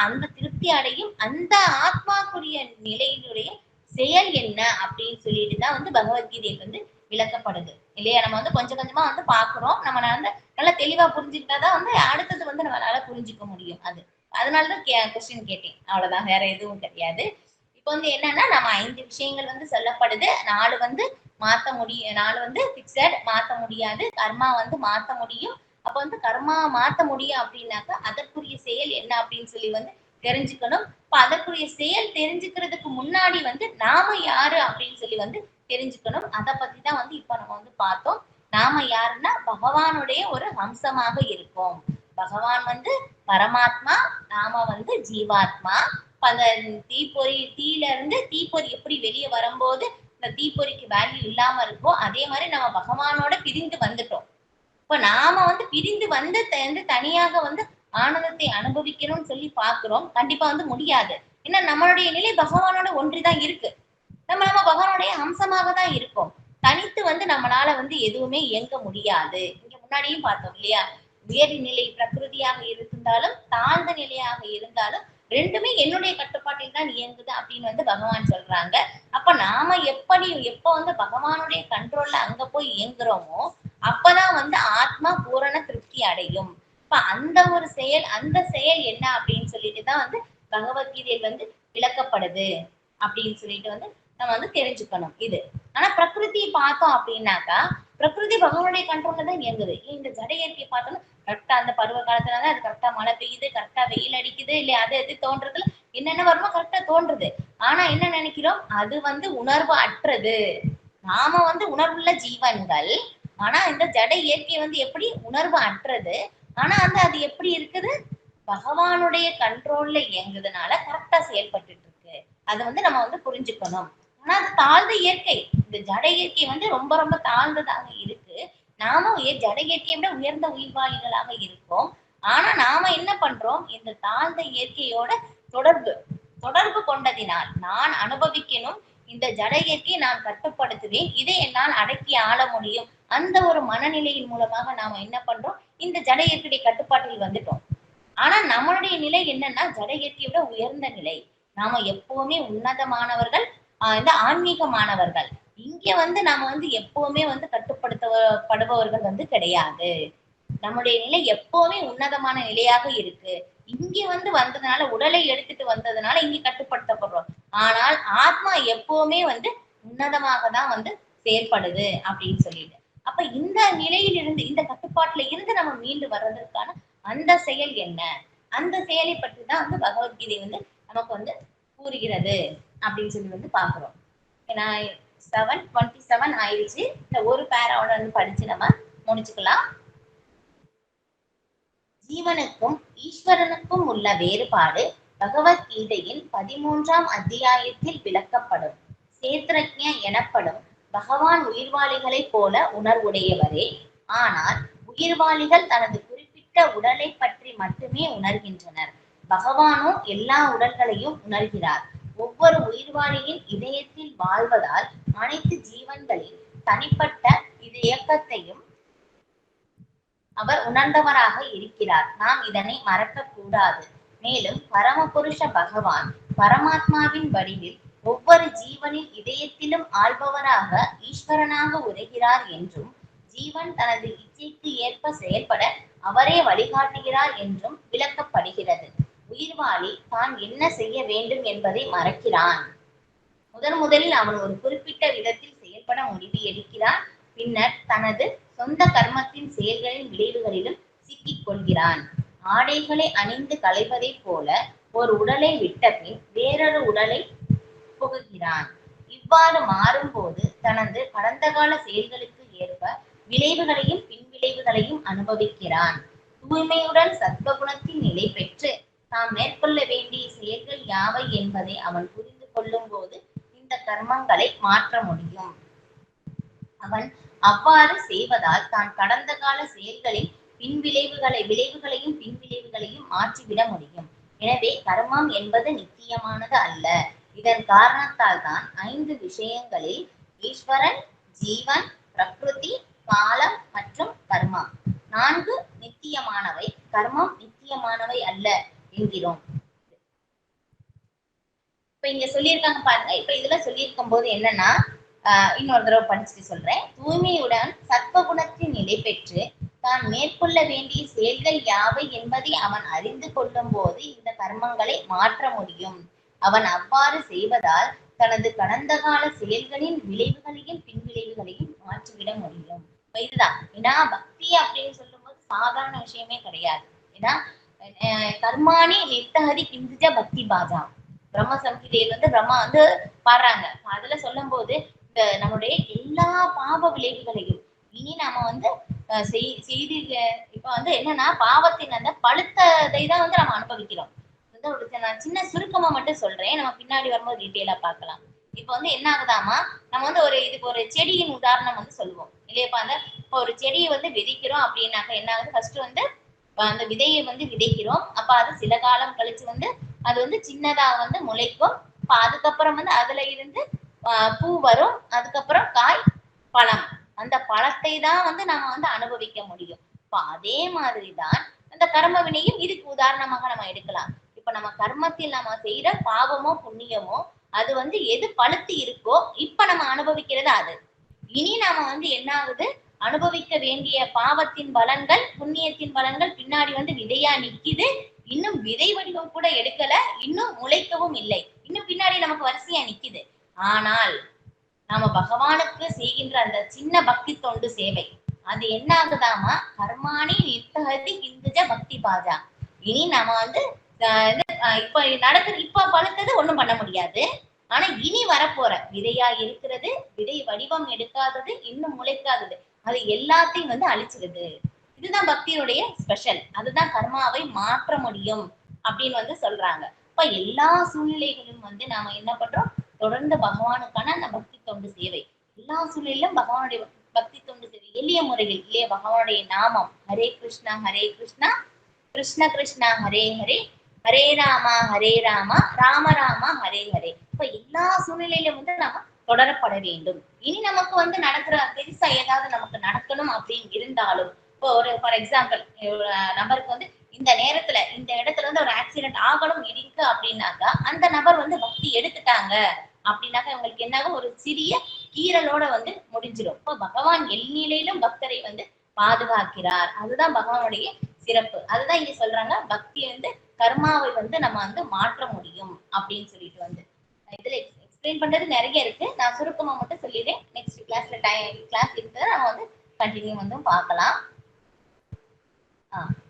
அந்த திருப்தி அடையும் அந்த ஆத்மாக்குரிய நிலையினுடைய செயல் என்ன அப்படின்னு சொல்லிட்டுதான் வந்து பகவத்கீதைக்கு வந்து விளக்கப்படுது இல்லையா? நம்ம வந்து கொஞ்சம் கொஞ்சமா வந்து பாக்குறோம். நம்ம வந்து நல்லா தெளிவா புரிஞ்சுக்கிட்டாதான் வந்து அடுத்தது வந்து நம்மளால புரிஞ்சுக்க முடியும். அதனாலதான் கொஸ்டின் கேட்டேன், அவ்வளவுதான், வேற எதுவும் கிடையாது. இப்ப வந்து என்னன்னா, நம்ம 5 விஷயங்கள் வந்து சொல்லப்படுது. 4 வந்து மாத்த முடியும், 4 வந்து பிக்சட், மாத்த முடியாது. கர்மா வந்து மாத்த முடியும். அப்ப வந்து கர்மா மாத்த முடியும் அப்படின்னாக்கா அதற்குரிய செயல் என்ன அப்படின்னு சொல்லி வந்து தெரிஞ்சுக்கணும். இப்ப அதற்குரிய செயல் தெரிஞ்சுக்கிறதுக்கு முன்னாடி வந்து நாம யாரு அப்படின்னு சொல்லி வந்து தெரிஞ்சுக்கணும். அத பத்தி தான் வந்து இப்ப நம்ம வந்து பார்த்தோம். நாம யாருன்னா பகவானுடைய ஒரு அம்சமாக இருக்கோம். பகவான் வந்து பரமாத்மா, நாம வந்து ஜீவாத்மா. அந்த தீயில இருந்து தீப்பொறி எப்படி வெளியே வரும்போது இந்த தீப்பொறிக்கு வேல்யூ இல்லாம இருக்கோ, அதே மாதிரி நம்ம பகவானோட பிரிந்து வந்துட்டோம். இப்ப நாம வந்து பிரிந்து வந்து தனியாக வந்து ஆனந்தத்தை அனுபவிக்கணும்னு சொல்லி பாக்குறோம். கண்டிப்பா வந்து முடியாது. ஏன்னா நம்மளுடைய நிலை பகவானோட ஒன்றிதான் இருக்கு. நம்ம பகவானுடைய அம்சமாக தான் இருக்கோம். தனித்து வந்து நம்மளால வந்து எதுவுமே இயங்க முடியாது. இங்க முன்னாடியும் பார்த்தோம் இல்லையா? உயர் நிலை பிரகிருதியாக இருந்தாலும் தாழ்ந்த நிலையாக இருந்தாலும் ரெண்டுமே என்னுடைய கட்டுப்பாட்டில் தான் இயங்குது அப்படின்னு வந்து பகவான் சொல்றாங்க. அப்ப நாம எப்ப வந்து பகவானுடைய கண்ட்ரோல்ல அங்க போய் இயங்குறோமோ அப்பதான் வந்து ஆத்மா பூரண திருப்தி அடையும். இப்ப அந்த செயல் என்ன அப்படின்னு சொல்லிட்டு தான் வந்து பகவத்கீதையில் வந்து விளக்கப்படுது அப்படின்னு சொல்லிட்டு வந்து நம்ம வந்து தெரிஞ்சுக்கணும் இது. ஆனா பிரகிருதியை பார்த்தோம் அப்படின்னாக்கா பிரகிருதி பகவானுடைய கண்ட்ரோல்ல தான் இயங்குது. இந்த ஜட இயற்கையை பார்த்தோம்னா கரெக்டா அந்த பருவ காலத்துலதான் அது கரெக்டா மழை பெய்யுது, கரெக்டா வெயில் அடிக்குது, இல்ல அது எது தோன்றதுல என்னென்ன வருமோ கரெக்டா தோன்றுது. ஆனா என்ன நினைக்கிறோம், அது வந்து உணர்வு அற்றது. நாம வந்து உணர்வுள்ள ஜீவன்கள். ஆனா இந்த ஜட இயற்கை வந்து எப்படி உணர்வு அற்றது. ஆனா வந்து அது எப்படி இருக்குது, பகவானுடைய கண்ட்ரோல்ல இயங்குறதுனால கரெக்டா செயல்பட்டு இருக்கு. அதை வந்து நம்ம வந்து புரிஞ்சுக்கணும். ஆனா அது தாழ்ந்த இயற்கை. இந்த ஜட இயற்கை வந்து ரொம்ப ரொம்ப தாழ்ந்ததாக இருக்கு. நாம ஜட இயற்கையை விட உயர்ந்த உயிர்வாளிகளாக இருக்கோம். ஆனா நாம என்ன பண்றோம், இந்த தாழ்ந்த இயற்கையோட தொடர்பு தொடர்பு கொண்டதினால் நான் அனுபவிக்கணும், இந்த ஜட இயற்கையை நான் கட்டுப்படுத்துவேன், இதை என்னால் அடக்கி ஆள முடியும். அந்த ஒரு மனநிலையின் மூலமாக நாம என்ன பண்றோம், இந்த ஜட இயற்கையுடைய கட்டுப்பாட்டில் வந்துட்டோம். ஆனா நம்மளுடைய நிலை என்னன்னா ஜட இயற்கையை விட உயர்ந்த நிலை. நாம எப்பவுமே உன்னதமானவர்கள், இந்த ஆன்மீகமானவர்கள். இங்க வந்து நாம வந்து எப்பவுமே வந்து கட்டுப்படுத்தப்படுபவர்கள் வந்து கிடையாது. நம்முடைய நிலை எப்பவுமே உன்னதமான நிலையாக இருக்கு. இங்க வந்து வந்ததுனால உடலை எடுத்துட்டு வந்ததுனால இங்க கட்டுப்படுத்தப்படுறோம். ஆனால் ஆத்மா எப்பவுமே வந்து உன்னதமாக தான் வந்து செயற்படுது அப்படின்னு சொல்லிட்டு. அப்ப இந்த நிலையில் இருந்து இந்த கட்டுப்பாட்டுல இருந்து நம்ம மீண்டு வர்றதற்கான அந்த செயல் என்ன, அந்த செயலை பற்றி தான் வந்து பகவத்கீதை வந்து நமக்கு வந்து கூறுகிறது அப்படின்னு சொல்லி வந்து பாக்குறோம். ஏன்னா 7:27 ஆயிடுச்சு. இந்த ஒரு பேராவோட வந்து படிச்சு நம்ம முடிச்சுக்கலாம். ஜீவனுக்கும் ஈஸ்வரனுக்கும் உள்ள வேறுபாடு பகவத்கீதையின் 13ஆம் அத்தியாயத்தில் விளக்கப்படும். சேத்ரஜ்ஞ எனப்படும் பகவான் உயிர்வாளிகளைப் போல உணர்வுடையவரே. ஆனால் உயிர்வாளிகள் தனது குறிப்பிட்ட உடலை பற்றி மட்டுமே உணர்கின்றனர். பகவானோ எல்லா உடல்களையும் உணர்கிறார். ஒவ்வொரு உயிர்வாளியின் இதயத்தில் வாழ்வதால் அனைத்து ஜீவன்களின் தனிப்பட்ட இயக்கத்தையும் அவர் உணர்ந்தவராக இருக்கிறார். நாம் இதனை மறக்க கூடாது. மேலும் பரமபுருஷ பகவான் பரமாத்மாவின் வடிவில் ஒவ்வொரு ஜீவனின் இதயத்திலும் ஆள்பவராக ஈஸ்வரனாக உரைகிறார் என்றும், ஜீவன் தனது இச்சைக்கு ஏற்ப செயல்பட அவரே வழிகாட்டுகிறார் என்றும் விளக்கப்படுகிறது. உயிர்வாளி தான் என்ன செய்ய வேண்டும் என்பதை மறக்கிறான். முதலில் அவன் ஒரு குறிப்பிட்ட விதத்தில் செயல்பட முடிவு எடுக்கிறான். பின்னர் தனது சொந்த கர்மத்தின் செயல்களின் விளைவுகளிலும் சிக்கிக் கொள்கிறான். ஆடைகளை அணிந்து களைவதைப் போல ஒரு உடலை விட்ட பின் வேறொரு உடலை புகுகிறான். இவ்வாறு மாறும்போது தனது கடந்த கால செயல்களுக்கு ஏற்ப விளைவுகளையும் பின்விளைவுகளையும் அனுபவிக்கிறான். தூய்மையுடன் சத்வகுணத்தின் நிலை பெற்று தாம் மேற்கொள்ள வேண்டிய செயல்கள் யாவை என்பதை அவன் புரிந்து கொள்ளும் போது இந்த கர்மங்களை மாற்ற முடியும். அவன் அவ்வாறு செய்வதால் தான் கடந்த கால செயல்களின் விளைவுகளையும் பின்விளைவுகளையும் மாற்றிவிட முடியும். எனவே கர்மம் என்பது நித்தியமானது அல்ல. இதன் காரணத்தால் தான் 5 விஷயங்களில் ஈஸ்வரன், ஜீவன், பிரகிருதி, காலம் மற்றும் கர்மம் 4 நித்தியமானவை, கர்மம் நித்தியமானவை அல்ல என்கிறோம். இப்ப இங்க சொல்லியிருக்காங்க பாருங்க. இப்ப இதுல சொல்லியிருக்கும் போது என்னன்னா, இன்னொரு தடவை படிச்சுட்டு சொல்றேன். தூய்மையுடன் சத்வகுணத்தின் நிலை பெற்று தான் மேற்கொள்ள வேண்டிய செயல்கள் யாவை என்பதை அவன் அறிந்து கொள்ளும் போது இந்த கர்மங்களை மாற்ற முடியும். அவன் அவ்வாறு செய்வதால் தனது கடந்த கால செயல்களின் விளைவுகளையும் பின்விளைவுகளையும் மாற்றிவிட முடியும். இதுதான் ஏன்னா பக்தி அப்படின்னு சொல்லும் போது சாதாரண விஷயமே கிடையாது. ஏன்னா கர்மாணி நித்தஹரி கிஞ்சிஜ பக்தி பாஜா. பிரம்ம சம்ஹிதையில வந்து பிரம்மா வந்து பாடுறாங்க. அதுல சொல்லும் போது இந்த நம்முடைய எல்லா பாவ விளைவுகளையும் இனி நாம வந்து செய்தி இப்ப வந்து என்னன்னா பாவத்தின் அந்த பழுத்ததை தான் வந்து நம்ம அனுபவிக்கிறோம். வந்து ஒரு நான் சின்ன சுருக்கமா மட்டும் சொல்றேன், நம்ம பின்னாடி வரும்போது டீட்டெயிலா பார்க்கலாம். இப்ப வந்து என்ன ஆகுதாமா, நம்ம வந்து இதுக்கு ஒரு செடியின் உதாரணம் வந்து சொல்லுவோம் இல்லையப்பா. அந்த இப்போ ஒரு செடியை வந்து விதைக்கிறோம் அப்படின்னாக்க என்ன ஆகுது, ஃபர்ஸ்ட் வந்து அந்த விதையை வந்து விதைக்கிறோம். அப்ப அது சில காலம் கழிச்சு வந்து அது வந்து சின்னதா வந்து முளைக்கும். அதுக்கப்புறம் வந்து அதுல இருந்து பூ வரும், அதுக்கப்புறம் காய், பழம். அந்த பழத்தை தான் வந்து நம்ம வந்து அனுபவிக்க முடியும். இப்ப அதே மாதிரிதான் அந்த கர்ம வினையும் இதுக்கு உதாரணமாக நம்ம எடுக்கலாம். இப்ப நம்ம கர்மத்தில் நம்ம செய்யற பாவமோ புண்ணியமோ அது வந்து எது பழுத்து இருக்கோ இப்ப நம்ம அனுபவிக்கிறது அது. இனி நாம வந்து என்ன ஆகுது, அனுபவிக்க வேண்டிய பாவத்தின் பலன்கள் புண்ணியத்தின் பலன்கள் பின்னாடி வந்து விதையா நிக்குது. இன்னும் விதை வடிவம் கூட எடுக்கல, இன்னும் முளைக்கவும் இல்லை, இன்னும் பின்னாடி நமக்கு வரிசையா நிக்குது. ஆனால் நாம பகவானுக்கு செய்கின்ற அந்த சின்ன பக்தி தொண்டு சேவை அது என்ன ஆகுதாமா, கர்மாணி நித்தஹதி கிந்துஜ பக்தி பாஜா. இனி நாம வந்து இப்ப நடக்குது, இப்ப பழுத்தது ஒண்ணும் பண்ண முடியாது. ஆனா இனி வரப்போற விதையா இருக்கிறது, விதை வடிவம் எடுக்காதது, இன்னும் முளைக்காதது, அது எல்லாத்தையும் வந்து அழிச்சிருது. இதுதான் பக்தியினுடைய ஸ்பெஷல். அதுதான் கர்மாவை மாற்ற முடியும் அப்படின்னு வந்து சொல்றாங்க. இப்ப எல்லா சூழ்நிலைகளிலும் வந்து நாம என்ன பண்றோம், தொடர்ந்து பகவானுக்கான அந்த பக்தி தொண்டு சேவை. எல்லா சூழ்நிலையிலும் பகவானுடைய பக்தி தொண்டு சேவை எளிய முறையில் இல்லையே. பகவானுடைய நாமம் ஹரே கிருஷ்ணா கிருஷ்ண கிருஷ்ணா ஹரே ஹரே, ஹரே ராமா ராம ராமா ஹரே ஹரே. இப்ப எல்லா சூழ்நிலையிலும் வந்து நம்ம தொடரப்பட வேண்டும். இனி நமக்கு வந்து நடக்கிற பெருசா ஏதாவது நமக்கு நடக்கணும் அப்படின்னு இருந்தாலும், இப்போ ஒரு ஃபார் எக்ஸாம்பிள் நபருக்கு வந்து இந்த நேரத்துல இந்த இடத்துல வந்து ஒரு ஆக்சிடென்ட் ஆகணும் இருக்கு அப்படின்னாக்கா அந்த நபர் வந்து பக்தி எடுத்துட்டாங்க அப்படின்னாக்கா இவங்களுக்கு என்னாகும், ஒரு சிறிய கீறலோட வந்து முடிஞ்சிடும். இப்போ பகவான் எல்நிலையிலும் பக்தரை வந்து பாதுகாக்கிறார். அதுதான் பகவானுடைய சிறப்பு. அதுதான் இங்க சொல்றாங்க, பக்தி வந்து கர்மாவை வந்து நம்ம வந்து மாற்ற முடியும் அப்படின்னு சொல்லிட்டு வந்து இதுல எக்ஸ்பிளைன் பண்றது நிறைய இருக்கு. நான் சுருக்கமா மட்டும் சொல்லிடுறேன். நெக்ஸ்ட் கிளாஸ் இருக்கிறத நம்ம வந்து கண்டினியூ வந்து பார்க்கலாம்.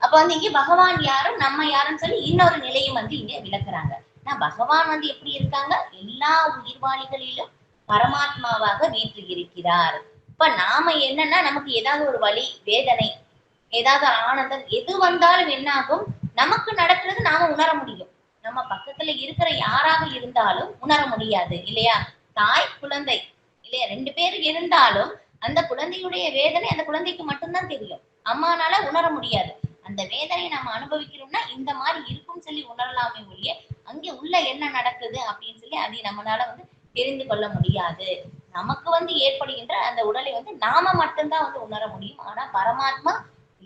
அப்ப வந்து இங்க பகவான் யாரும் நம்ம யாருன்னு சொல்லி இன்னொரு நிலையும் வந்து இங்க விளக்குறாங்க. பகவான் வந்து எப்படி இருக்காங்க, எல்லா உயிர்வாளிகளிலும் பரமாத்மாவாக வீற்று இருக்கிறார். இப்ப நாம என்னன்னா நமக்கு ஏதாவது ஒரு வலி வேதனை ஏதாவது ஆனந்தம் எது வந்தாலும் என்ன ஆகும், நமக்கு நடக்கிறது நாம உணர முடியும். நம்ம பக்கத்துல இருக்கிற யாராக இருந்தாலும் உணர முடியாது இல்லையா. தாய் குழந்தை இல்லையா, 2 பேர் இருந்தாலும் அந்த குழந்தையுடைய வேதனை அந்த குழந்தைக்கு மட்டும்தான் தெரியும். அம்மானால உணர முடியாது. அந்த வேதனையை நம்ம அனுபவிக்கிறோம்னா இந்த மாதிரி இருக்கும்னு சொல்லி உணரலாமே ஒழிய அங்கே உள்ள என்ன நடக்குது அப்படின்னு சொல்லி அதை நம்மளால வந்து தெரிந்து கொள்ள முடியாது. நமக்கு வந்து ஏற்படுகின்ற அந்த உடலை வந்து நாம மட்டும்தான் வந்து உணர முடியும். ஆனா பரமாத்மா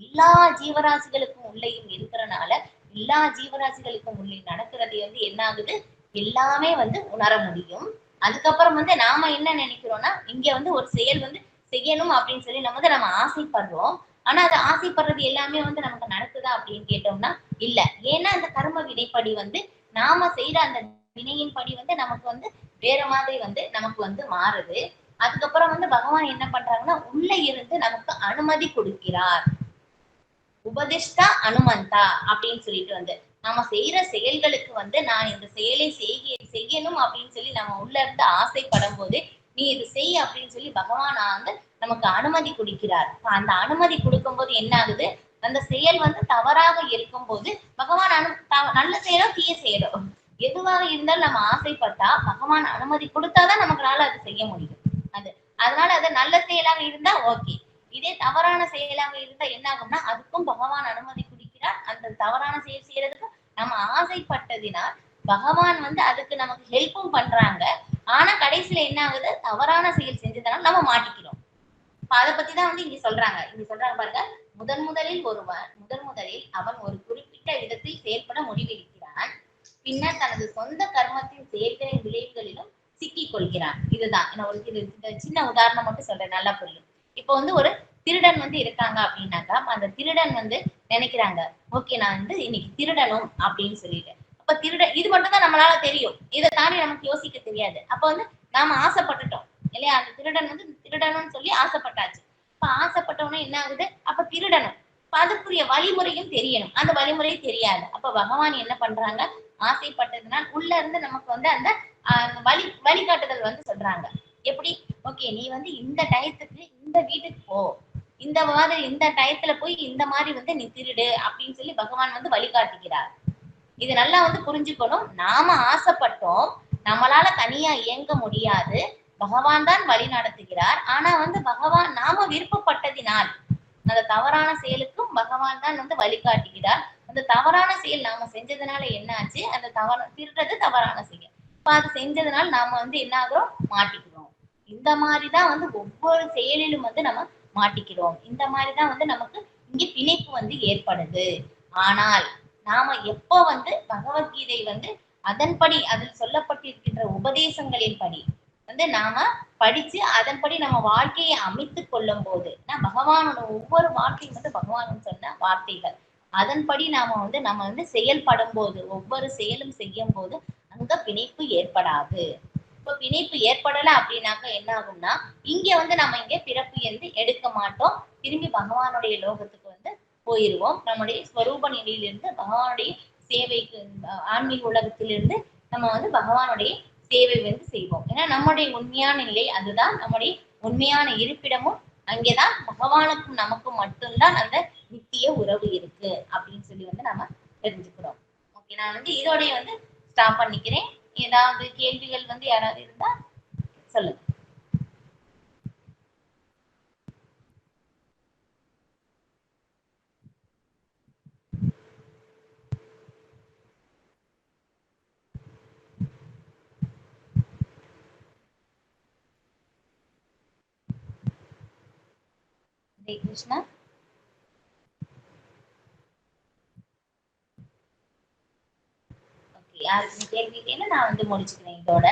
எல்லா ஜீவராசிகளுக்கும் உள்ளேயும் இருக்கிறனால எல்லா ஜீவராசிகளுக்கும் உள்ளே நடக்கிறது வந்து என்ன ஆகுது, எல்லாமே வந்து உணர முடியும். அதுக்கப்புறம் வந்து நாம என்ன நினைக்கிறோம்னா இங்க வந்து ஒரு செயல் வந்து செய்யணும் அப்படின்னு சொல்லி நம்ம ஆசைப்படுறோம். ஆனா அது ஆசைப்படுறது எல்லாமே வந்து நமக்கு நடக்குதா அப்படின்னு கேட்டோம்னா இல்ல. ஏன்னா அந்த கர்ம வினைப்படி வந்து நாம செய்யற அந்த வினையின் படி வந்து நமக்கு வந்து வேற மாதிரி வந்து நமக்கு வந்து மாறுது. அதுக்கப்புறம் வந்து பகவான் என்ன பண்றாங்கன்னா உள்ள இருந்து நமக்கு அனுமதி கொடுக்கிறார். உபதிஷ்டா அனுமந்தா அப்படின்னு சொல்லிட்டு வந்து நாம செய்யற செயல்களுக்கு வந்து நான் இந்த செயலை செய்யணும் அப்படின்னு சொல்லி நம்ம உள்ள இருந்து ஆசைப்படும் போது நீ இது செய் அப்படின்னு சொல்லி பகவான் வந்து நமக்கு அனுமதி கொடுக்கிறார். அந்த அனுமதி கொடுக்கும் போது என்ன ஆகுது, அந்த செயல் வந்து தவறாக இருக்கும் போது பகவான் நல்ல செயலோ தீய செயலோ எதுவாக இருந்தாலும் நம்ம ஆசைப்பட்டா பகவான் அனுமதி கொடுத்தாதான் நமக்குனால அது செய்ய முடியும். அதனால அது நல்ல செயலாக இருந்தா ஓகே. இதே தவறான செயலாக இருந்தா என்ன ஆகும்னா அதுக்கும் பகவான் அனுமதி கொடுக்கிறார். அந்த தவறான செயல் செய்யறதுக்கு நம்ம ஆசைப்பட்டதினால் பகவான் வந்து அதுக்கு நமக்கு ஹெல்ப்பும் பண்றாங்க. ஆனா கடைசியில என்ன ஆகுது, தவறான செயல் செஞ்சதுனால நம்ம மாட்டிக்கிறோம். அதை பத்திதான் வந்து இங்க சொல்றாங்க. பாருங்க, முதலில் அவன் ஒரு குறிப்பிட்ட விதத்தில் செயல்பட முடிவெடுக்கிறான். பின்னர் தனது சொந்த கர்மத்தின் செயல்களின் விளைவுகளிலும் சிக்கிக் கொள்கிறான். இதுதான் நான் ஒரு சின்ன உதாரணம் மட்டும் சொல்றேன், நல்லா புரியும். இப்போ வந்து ஒரு திருடன் வந்து இருக்காங்க அப்படின்னாக்கா அந்த திருடன் வந்து நினைக்கிறாங்க, ஓகே நான் வந்து இன்னைக்கு திருடணும் அப்படின்னு சொல்லிட்டு. அப்ப இது மட்டும் தான் நம்மளால தெரியும், இதை தாண்டி நமக்கு யோசிக்க தெரியாது. அப்ப வந்து நாம ஆசைப்பட்டுட்டோம் இல்லையா, அந்த திருடன் வந்து திருடணும்னு சொல்லி ஆசைப்பட்டாச்சு. இப்ப ஆசைப்பட்டவொன்னே என்ன ஆகுது, அப்ப திருடணும். அதுக்குரிய வழிமுறையும் தெரியணும். அந்த வழிமுறை தெரியாது. அப்ப பகவான் என்ன பண்றாங்க, ஆசைப்பட்டதுனால் உள்ள இருந்து நமக்கு வந்து அந்த வழிகாட்டுதல் வந்து சொல்றாங்க. எப்படி? ஓகே, நீ வந்து இந்த டயத்துக்கு இந்த வீட்டுக்கு போ, இந்த மாதிரி இந்த டயத்துல போய் இந்த மாதிரி வந்து நீ திருடு அப்படின்னு சொல்லி பகவான் வந்து வழிகாட்டுகிறார். இது நல்லா வந்து புரிஞ்சுக்கணும். நாம ஆசைப்பட்டோம், நம்மளால தனியா இயங்க முடியாது, பகவான் தான் வழி நடத்துகிறார். ஆனா வந்து பகவான் நாம விருப்பப்பட்டதினால் அந்த தவறான செயலுக்கும் பகவான் தான் வந்து வழிகாட்டுகிறார். அந்த தவறான செயல் நாம செஞ்சதுனால என்ன ஆச்சு, அந்த திருடுறது தவறான செயல். இப்ப அது செஞ்சதுனால நாம வந்து என்ன ஆகுறோம், மாட்டிக்கிறோம். இந்த மாதிரிதான் வந்து ஒவ்வொரு செயலிலும் வந்து நம்ம மாட்டிக்கிறோம். இந்த மாதிரிதான் வந்து நமக்கு இங்க பிணைப்பு வந்து ஏற்படுது. ஆனால் நாம எப்போ வந்து பகவத்கீதை வந்து அதன்படி அதில் சொல்லப்பட்டிருக்கின்ற உபதேசங்களின் படி வந்து நாம படிச்சு அதன்படி நம்ம வாழ்க்கையை அமைத்து கொள்ளும் போது, பகவானோட ஒவ்வொரு வார்த்தையும் வந்து பகவான் சொன்ன வார்த்தைகள், அதன்படி நம்ம வந்து செயல்படும் போது, ஒவ்வொரு செயலும் செய்யும் போது அங்க பிணைப்பு ஏற்படாது. இப்ப பிணைப்பு ஏற்படல அப்படின்னாக்க என்ன ஆகும்னா, இங்க வந்து நம்ம இங்க பிறப்பு வந்து எடுக்க மாட்டோம். திரும்பி பகவானுடைய லோகத்துக்கு வந்து போயிருவோம். நம்முடைய ஸ்வரூப நிலையிலிருந்து பகவானுடைய சேவைக்கு, ஆன்மீக உலகத்திலிருந்து நம்ம வந்து பகவானுடைய சேவை வந்து செய்வோம். ஏன்னா நம்முடைய உண்மையான நிலை அதுதான். நம்முடைய உண்மையான இருப்பிடமும் அங்கேதான். பகவானுக்கும் நமக்கும் மட்டும்தான் அந்த நித்திய உறவு இருக்கு அப்படின்னு சொல்லி வந்து நம்ம தெரிஞ்சுக்கிறோம். ஓகே, நான் வந்து இதோடைய வந்து ஸ்டாப் பண்ணிக்கிறேன். ஏதாவது கேள்விகள் வந்து யாராவது இருந்தா சொல்லுங்க. ஹரே கிருஷ்ணா. ஓகே, யாருக்கு கேள்வி இல்லைன்னா நான் வந்து முடிச்சுக்கிறேன் இதோட.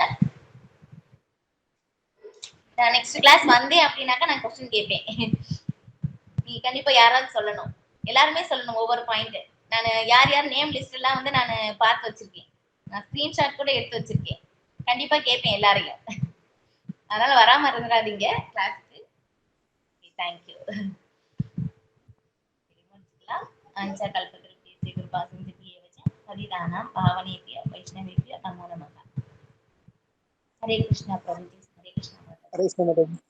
நான் நெக்ஸ்ட் கிளாஸ் வந்தேன் அப்படின்னாக்கா நான் கொஸ்டின் கேட்பேன். நீங்க கண்டிப்பா யாராவது சொல்லணும், எல்லாருமே சொல்லணும் ஒவ்வொரு பாயிண்ட். நான் யார் யார் நேம் லிஸ்ட் எல்லாம் வந்து நான் பார்த்து வச்சிருக்கேன். நான் ஸ்கிரீன்ஷாட் கூட எடுத்து வச்சிருக்கேன். கண்டிப்பா கேட்பேன் எல்லாரையும். அதனால வராம இருந்துடாதீங்க கிளாஸ்க்கு. தேங்க்யூ. अंचा कल्पतरुभ्यश्च कृपासिन्धुभ्येव च पतितानां पावनेभ्यो वैष्णवेभ्यो नमो नमः. हरे कृष्णा प्रभुजी. हरे कृष्णा।